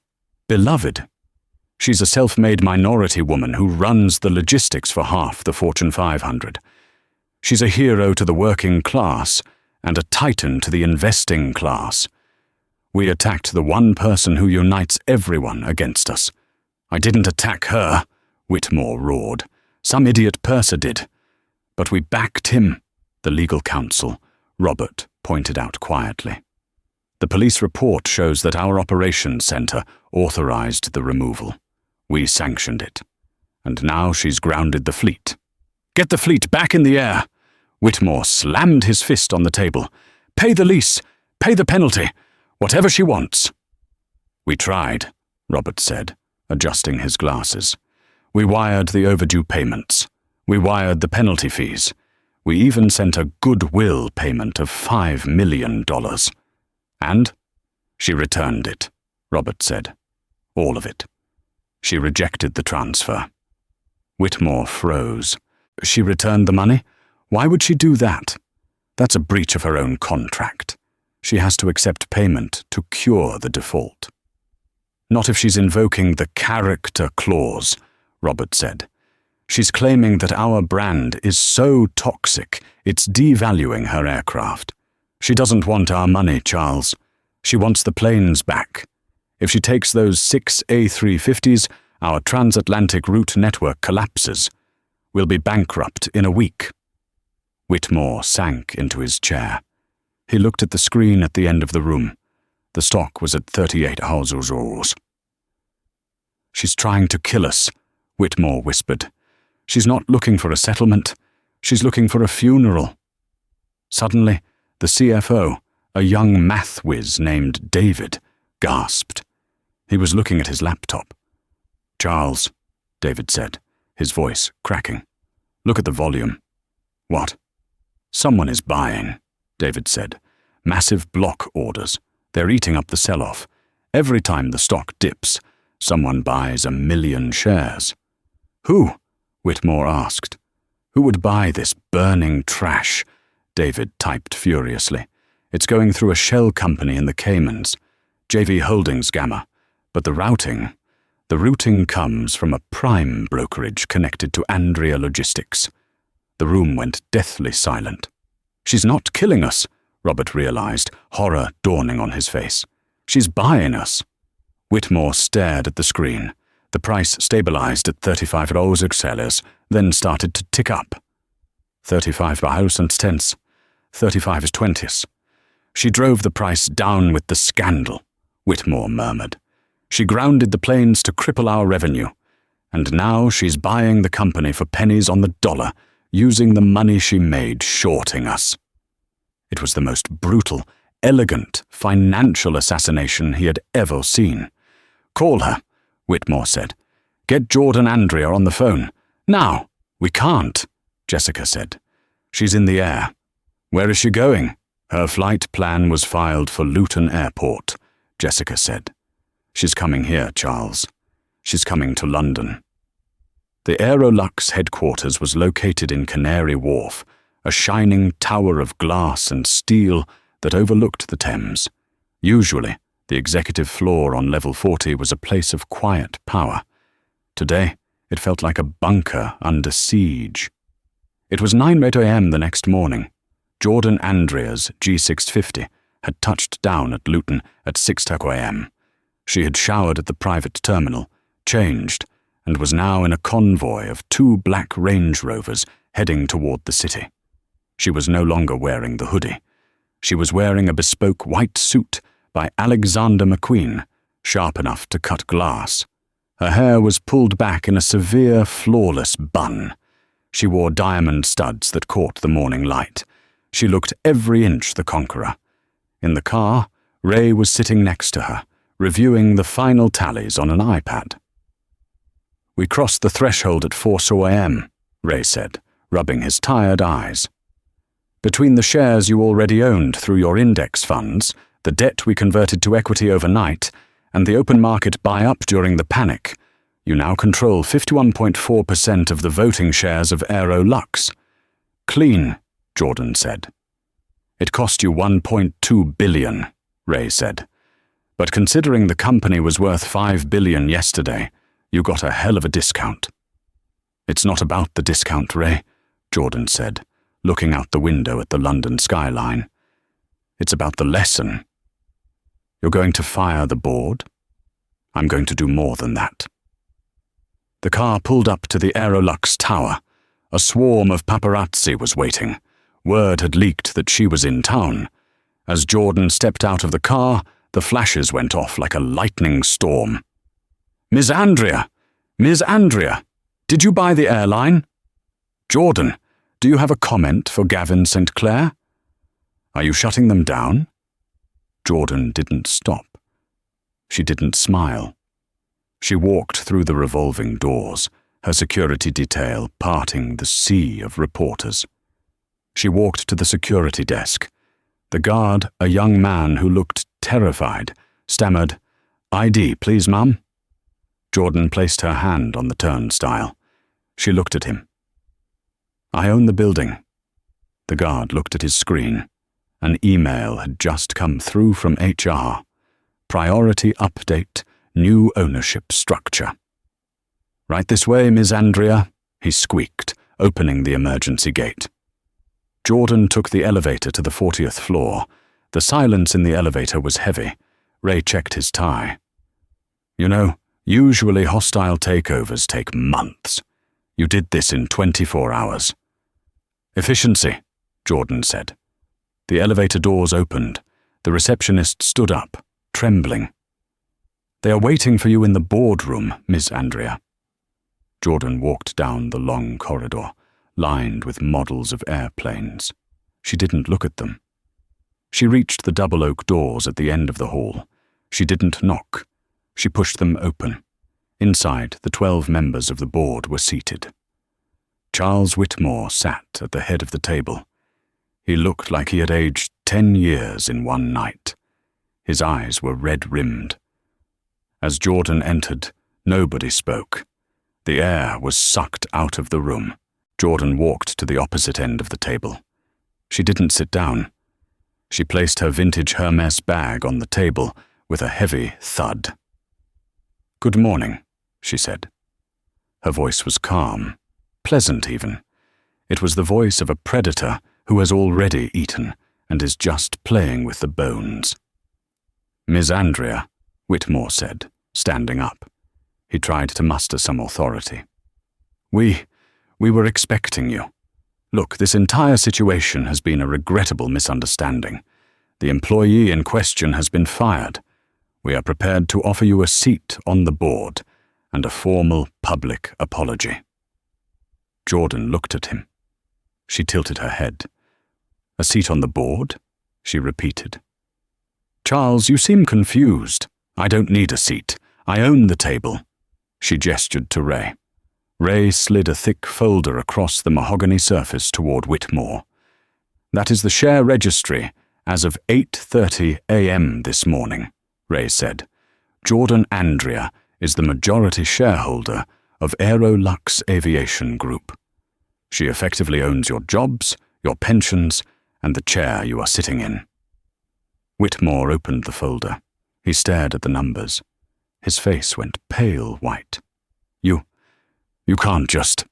beloved. She's a self-made minority woman who runs the logistics for half the Fortune 500. She's a hero to the working class and a titan to the investing class. We attacked the one person who unites everyone against us. I didn't attack her," Whitmore roared. "Some idiot purser did. But we backed him," the legal counsel, Robert, pointed out quietly. "The police report shows that our operations center authorized the removal. We sanctioned it. And now she's grounded the fleet. Get the fleet back in the air!" Whitmore slammed his fist on the table. "Pay the lease! Pay the penalty! Whatever she wants!" "We tried," Robert said, adjusting his glasses. "We wired the overdue payments. We wired the penalty fees. We even sent a goodwill payment of $5 million. And she returned it," Robert said. "All of it. She rejected the transfer." Whitmore froze. "She returned the money? Why would she do that? That's a breach of her own contract. She has to accept payment to cure the default." "Not if she's invoking the character clause," Robert said. "She's claiming that our brand is so toxic it's devaluing her aircraft. She doesn't want our money, Charles. She wants the planes back. If she takes those 6 A350s, our transatlantic route network collapses. We'll be bankrupt in a week." Whitmore sank into his chair. He looked at the screen at the end of the room. The stock was at 38 €. "She's trying to kill us," Whitmore whispered. "She's not looking for a settlement. She's looking for a funeral." Suddenly, the CFO, a young math whiz named David, gasped. He was looking at his laptop. "Charles," David said, his voice cracking. "Look at the volume." "What?" "Someone is buying," David said. "Massive block orders. They're eating up the sell-off. Every time the stock dips, someone buys 1 million shares." "Who?" Whitmore asked. "Who would buy this burning trash?" David typed furiously. "It's going through a shell company in the Caymans, JV Holdings Gamma, but the The routing comes from a prime brokerage connected to Andrea Logistics. The room went deathly silent. She's not killing us, Robert realized, horror dawning on his face. She's buying us. Whitmore stared at the screen. The price stabilized at $35 then started to tick up. 35 35 is 20s. She drove the price down with the scandal, Whitmore murmured. She grounded the planes to cripple our revenue. And now she's buying the company for pennies on the dollar, using the money she made shorting us. It was the most brutal, elegant, financial assassination he had ever seen. Call her, Whitmore said. Get Jordan Andrea on the phone. Now. We can't, Jessica said. She's in the air. Where is she going? Her flight plan was filed for Luton Airport, Jessica said. She's coming here, Charles. She's coming to London. The Aerolux headquarters was located in Canary Wharf, a shining tower of glass and steel that overlooked the Thames. Usually, the executive floor on level 40 was a place of quiet power. Today, it felt like a bunker under siege. It was 9:08 a.m. the next morning. Jordan Andrea's G650 had touched down at Luton at 6:00 a.m. She had showered at the private terminal, changed, and was now in a convoy of 2 black Range Rovers heading toward the city. She was no longer wearing the hoodie. She was wearing a bespoke white suit by Alexander McQueen, sharp enough to cut glass. Her hair was pulled back in a severe, flawless bun. She wore diamond studs that caught the morning light. She looked every inch the conqueror. In the car, Ray was sitting next to her, reviewing the final tallies on an iPad. We crossed the threshold at 4 a.m., Ray said, rubbing his tired eyes. Between the shares you already owned through your index funds, the debt we converted to equity overnight, and the open market buy-up during the panic, you now control 51.4% of the voting shares of Aerolux. Clean, Jordan said. It cost you $1.2 billion, Ray said. But considering the company was worth $5 billion yesterday, you got a hell of a discount. It's not about the discount, Ray, Jordan said, looking out the window at the London skyline. It's about the lesson. You're going to fire the board? I'm going to do more than that. The car pulled up to the Aerolux tower. A swarm of paparazzi was waiting. Word had leaked that she was in town. As Jordan stepped out of the car, the flashes went off like a lightning storm. Miss Andrea! Miss Andrea! Did you buy the airline? Jordan, do you have a comment for Gavin St. Clair? Are you shutting them down? Jordan didn't stop. She didn't smile. She walked through the revolving doors, her security detail parting the sea of reporters. She walked to the security desk. The guard, a young man who looked terrified, stammered, "ID, please, ma'am." Jordan placed her hand on the turnstile. She looked at him. "I own the building." The guard looked at his screen. An email had just come through from HR. Priority update, new ownership structure. "Right this way, Miss Andrea," he squeaked, opening the emergency gate. Jordan took the elevator to the 40th floor. The silence in the elevator was heavy. Ray checked his tie. "You know, usually hostile takeovers take months. You did this in 24 hours. "Efficiency," Jordan said. The elevator doors opened. The receptionist stood up, trembling. "They are waiting for you in the boardroom, Miss Andrea." Jordan walked down the long corridor, lined with models of airplanes. She didn't look at them. She reached the double oak doors at the end of the hall. She didn't knock. She pushed them open. Inside, the 12 members of the board were seated. Charles Whitmore sat at the head of the table. He looked like he had aged 10 years in one night. His eyes were red-rimmed. As Jordan entered, nobody spoke. The air was sucked out of the room. Jordan walked to the opposite end of the table. She didn't sit down. She placed her vintage Hermes bag on the table with a heavy thud. "Good morning," she said. Her voice was calm, pleasant even. It was the voice of a predator who has already eaten and is just playing with the bones. "Miss Andrea," Whitmore said, standing up. He tried to muster some authority. We were expecting you. Look, this entire situation has been a regrettable misunderstanding. The employee in question has been fired. We are prepared to offer you a seat on the board and a formal public apology." Jordan looked at him. She tilted her head. "A seat on the board?" she repeated. "Charles, you seem confused. I don't need a seat. I own the table." She gestured to Ray. Ray slid a thick folder across the mahogany surface toward Whitmore. "That is the share registry as of 8:30 a.m. this morning," Ray said. "Jordan Andrea is the majority shareholder of Aerolux Aviation Group. She effectively owns your jobs, your pensions, and the chair you are sitting in." Whitmore opened the folder. He stared at the numbers. His face went pale white. You can't just—"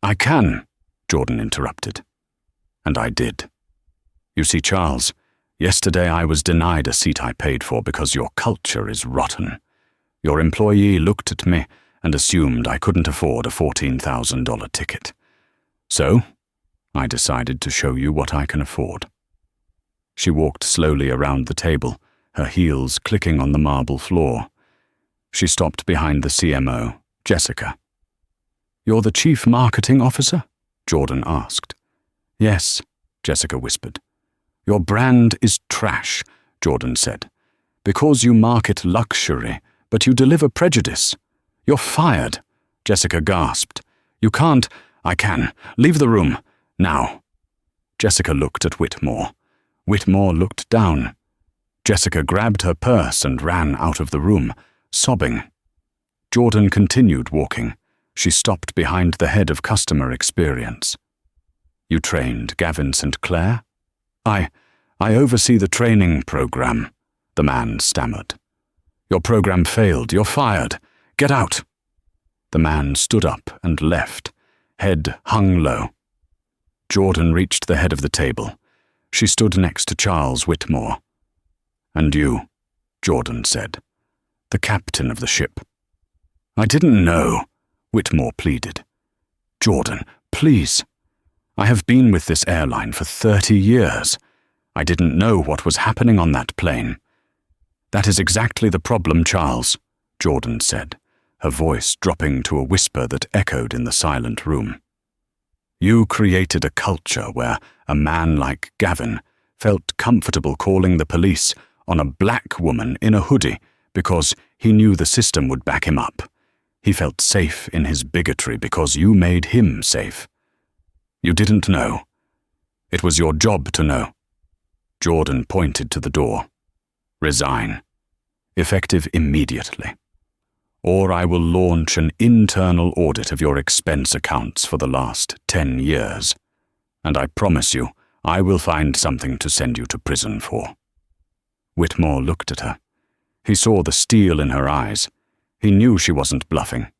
"I can," Jordan interrupted. "And I did. You see, Charles, yesterday I was denied a seat I paid for because your culture is rotten. Your employee looked at me and assumed I couldn't afford a $14,000 ticket. So, I decided to show you what I can afford." She walked slowly around the table, her heels clicking on the marble floor. She stopped behind the CMO, Jessica. "You're the Chief Marketing Officer?" Jordan asked. "Yes," Jessica whispered. "Your brand is trash," Jordan said. "Because you market luxury, but you deliver prejudice. You're fired," Jessica gasped. "You can't—" "I can. Leave the room. Now." Jessica looked at Whitmore. Whitmore looked down. Jessica grabbed her purse and ran out of the room, sobbing. Jordan continued walking. She stopped behind the head of customer experience. "You trained Gavin St. Clair?" I oversee the training program," the man stammered. "Your program failed. You're fired. Get out." The man stood up and left, head hung low. Jordan reached the head of the table. She stood next to Charles Whitmore. "And you," Jordan said. "The captain of the ship." "I didn't know," Whitmore pleaded. "Jordan, please. I have been with this airline for 30 years. I didn't know what was happening on that plane." "That is exactly the problem, Charles," Jordan said, her voice dropping to a whisper that echoed in the silent room. "You created a culture where a man like Gavin felt comfortable calling the police on a black woman in a hoodie because he knew the system would back him up. He felt safe in his bigotry because you made him safe. You didn't know. It was your job to know." Jordan pointed to the door. "Resign. Effective immediately. Or I will launch an internal audit of your expense accounts for the last 10 years. And I promise you, I will find something to send you to prison for." Whitmore looked at her. He saw the steel in her eyes. He knew she wasn't bluffing.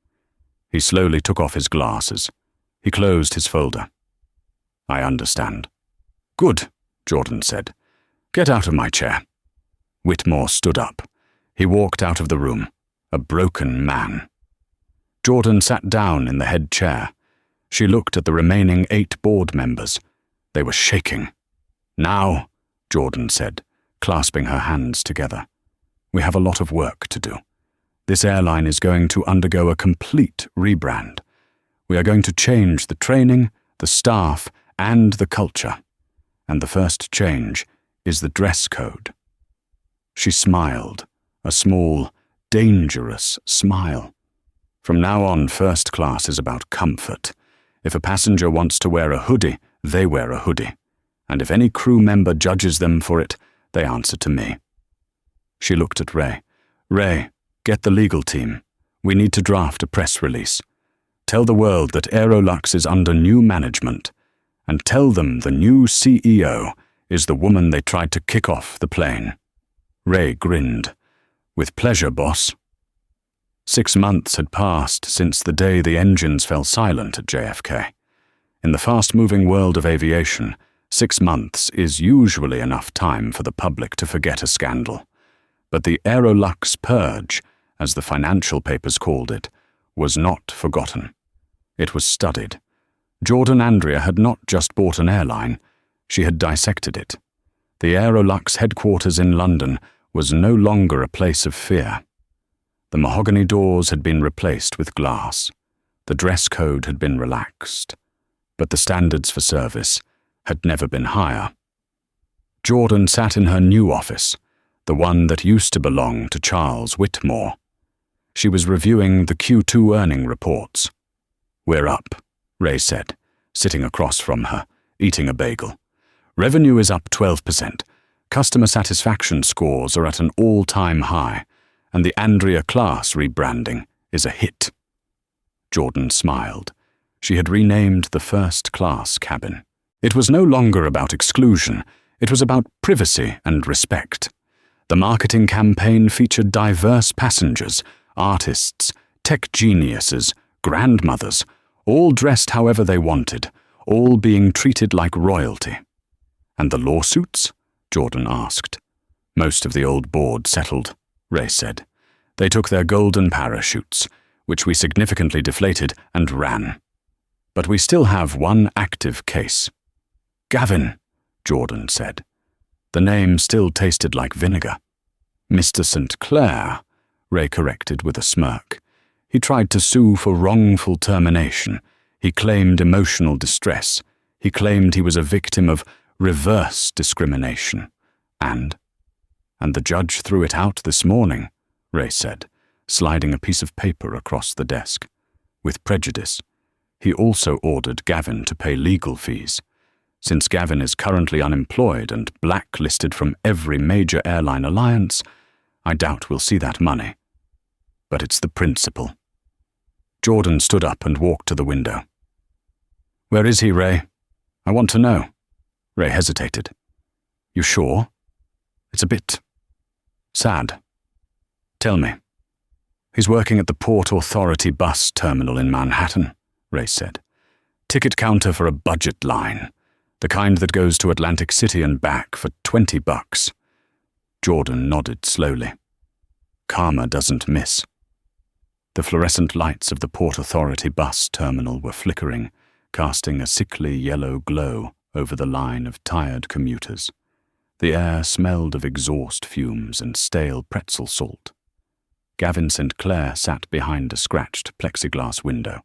He slowly took off his glasses. He closed his folder. "I understand." "Good," Jordan said. "Get out of my chair." Whitmore stood up. He walked out of the room, a broken man. Jordan sat down in the head chair. She looked at the remaining 8 board members. They were shaking. "Now," Jordan said, clasping her hands together, "we have a lot of work to do. This airline is going to undergo a complete rebrand. We are going to change the training, the staff, and the culture. And the first change is the dress code." She smiled, a small, dangerous smile. "From now on, first class is about comfort. If a passenger wants to wear a hoodie, they wear a hoodie. And if any crew member judges them for it, they answer to me." She looked at Ray. "Ray, get the legal team. We need to draft a press release. Tell the world that Aerolux is under new management, and tell them the new CEO is the woman they tried to kick off the plane." Ray grinned. "With pleasure, boss." 6 months had passed since the day the engines fell silent at JFK. In the fast-moving world of aviation, 6 months is usually enough time for the public to forget a scandal. But the Aerolux purge, as the financial papers called it, was not forgotten. It was studied. Jordan Andrea had not just bought an airline, she had dissected it. The Aerolux headquarters in London was no longer a place of fear. The mahogany doors had been replaced with glass. The dress code had been relaxed. But the standards for service had never been higher. Jordan sat in her new office, the one that used to belong to Charles Whitmore. She was reviewing the Q2 earning reports. "We're up," Ray said, sitting across from her, eating a bagel. "Revenue is up 12%. Customer satisfaction scores are at an all-time high, and the Andrea class rebranding is a hit." Jordan smiled. She had renamed the first-class cabin. It was no longer about exclusion, it was about privacy and respect. The marketing campaign featured diverse passengers, artists, tech geniuses, grandmothers, all dressed however they wanted, all being treated like royalty. "And the lawsuits?" Jordan asked. "Most of the old board settled," Ray said. "They took their golden parachutes, which we significantly deflated, and ran. But we still have one active case." "Gavin," Jordan said. The name still tasted like vinegar. "Mr. St. Clair," Ray corrected with a smirk. "He tried to sue for wrongful termination. He claimed emotional distress. He claimed he was a victim of reverse discrimination. And the judge threw it out this morning," Ray said, sliding a piece of paper across the desk. "With prejudice. He also ordered Gavin to pay legal fees. Since Gavin is currently unemployed and blacklisted from every major airline alliance, I doubt we'll see that money. But it's the principle." Jordan stood up and walked to the window. "Where is he, Ray? I want to know." Ray hesitated. "You sure? It's a bit sad." "Tell me." "He's working at the Port Authority bus terminal in Manhattan," Ray said. "Ticket counter for a budget line, the kind that goes to Atlantic City and back for $20. Jordan nodded slowly. Karma doesn't miss. The fluorescent lights of the Port Authority bus terminal were flickering, casting a sickly yellow glow over the line of tired commuters. The air smelled of exhaust fumes and stale pretzel salt. Gavin St. Clair sat behind a scratched plexiglass window.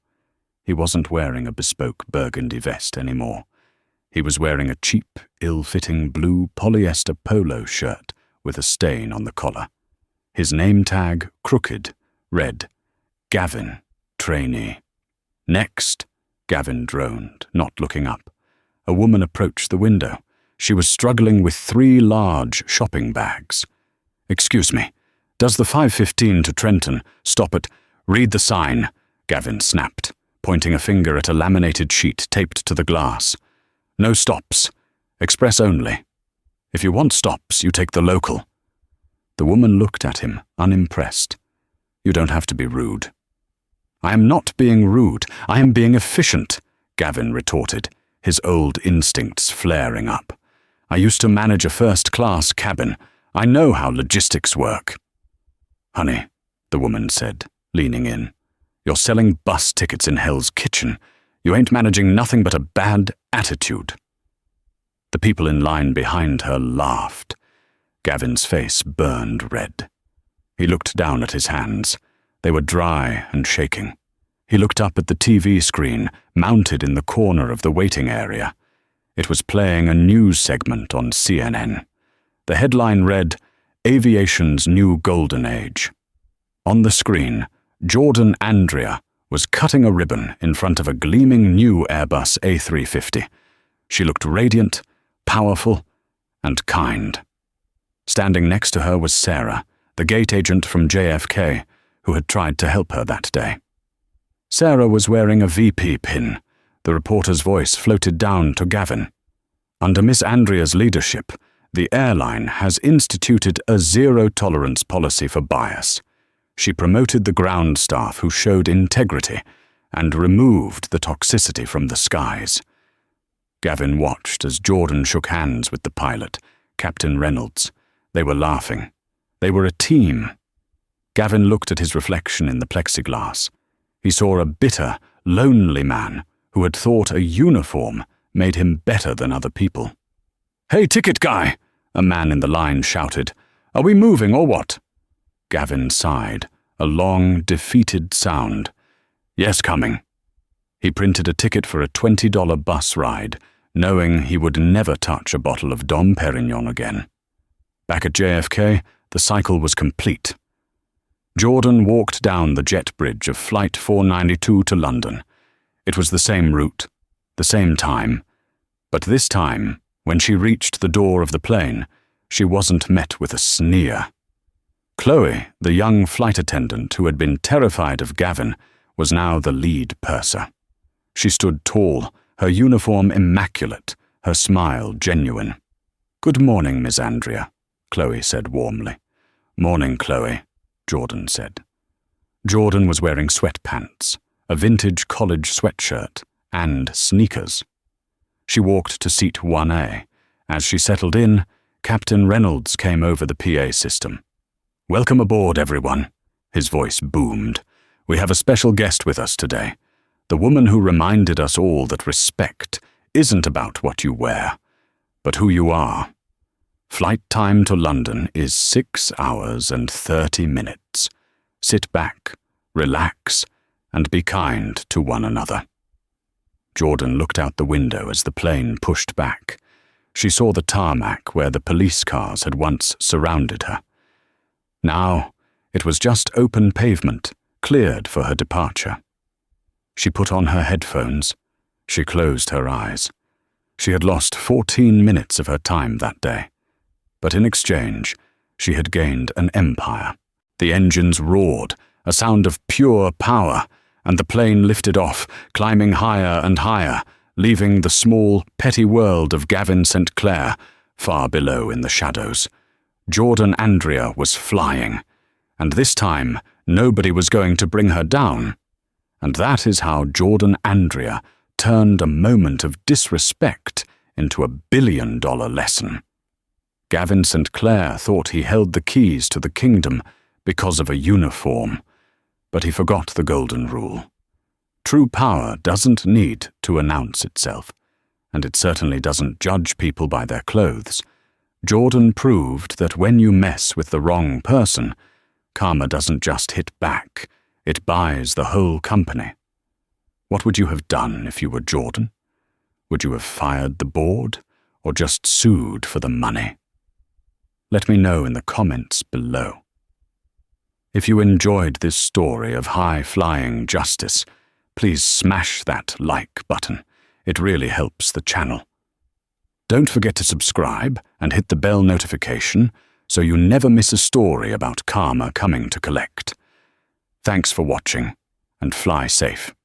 He wasn't wearing a bespoke burgundy vest anymore. He was wearing a cheap, ill-fitting blue polyester polo shirt with a stain on the collar. His name tag, crooked, read, "Gavin, trainee." "Next," Gavin droned, not looking up. A woman approached the window. She was struggling with 3 large shopping bags. "Excuse me, does the 5:15 to Trenton stop at—" "Read the sign," Gavin snapped, pointing a finger at a laminated sheet taped to the glass. "No stops. Express only. If you want stops, you take the local." The woman looked at him, unimpressed. "You don't have to be rude." "I am not being rude. I am being efficient," Gavin retorted, his old instincts flaring up. "I used to manage a first-class cabin. I know how logistics work." "Honey," the woman said, leaning in, "you're selling bus tickets in Hell's Kitchen. You ain't managing nothing but a bad attitude." The people in line behind her laughed. Gavin's face burned red. He looked down at his hands. They were dry and shaking. He looked up at the TV screen, mounted in the corner of the waiting area. It was playing a news segment on CNN. The headline read, "Aviation's New Golden Age." On the screen, Jordan Andrea was cutting a ribbon in front of a gleaming new Airbus A350. She looked radiant, powerful, and kind. Standing next to her was Sarah, the gate agent from JFK, who had tried to help her that day. Sarah was wearing a VP pin. The reporter's voice floated down to Gavin. "Under Miss Andrea's leadership, the airline has instituted a zero-tolerance policy for bias. She promoted the ground staff who showed integrity and removed the toxicity from the skies. Gavin watched as Jordan shook hands with the pilot, Captain Reynolds. They were laughing. They were a team. Gavin looked at his reflection in the plexiglass. He saw a bitter, lonely man who had thought a uniform made him better than other people. "Hey, ticket guy!" a man in the line shouted. "Are we moving or what?" Gavin sighed, a long, defeated sound. "Yes, coming." He printed a ticket for a $20 bus ride, knowing he would never touch a bottle of Dom Perignon again. Back at JFK, the cycle was complete. Jordan walked down the jet bridge of Flight 492 to London. It was the same route, the same time, but this time, when she reached the door of the plane, she wasn't met with a sneer. Chloe, the young flight attendant who had been terrified of Gavin, was now the lead purser. She stood tall, her uniform immaculate, her smile genuine. "Good morning, Miss Andrea," Chloe said warmly. "Morning, Chloe," Jordan said. Jordan was wearing sweatpants, a vintage college sweatshirt, and sneakers. She walked to seat 1A. As she settled in, Captain Reynolds came over the PA system. "Welcome aboard, everyone," his voice boomed. "We have a special guest with us today. The woman who reminded us all that respect isn't about what you wear, but who you are. Flight time to London is 6 hours and 30 minutes. Sit back, relax, and be kind to one another." Jordan looked out the window as the plane pushed back. She saw the tarmac where the police cars had once surrounded her. Now, it was just open pavement, cleared for her departure. She put on her headphones. She closed her eyes. She had lost 14 minutes of her time that day. But in exchange, she had gained an empire. The engines roared, a sound of pure power, and the plane lifted off, climbing higher and higher, leaving the small, petty world of Gavin St. Clair far below in the shadows. Jordan Andrea was flying, and this time nobody was going to bring her down. And that is how Jordan Andrea turned a moment of disrespect into a billion-dollar lesson. Gavin St. Clair thought he held the keys to the kingdom because of a uniform, but he forgot the golden rule. True power doesn't need to announce itself, and it certainly doesn't judge people by their clothes. Jordan proved that when you mess with the wrong person, karma doesn't just hit back, it buys the whole company. What would you have done if you were Jordan? Would you have fired the board, or just sued for the money? Let me know in the comments below. If you enjoyed this story of high-flying justice, please smash that like button. It really helps the channel. Don't forget to subscribe and hit the bell notification so you never miss a story about karma coming to collect. Thanks for watching, and fly safe.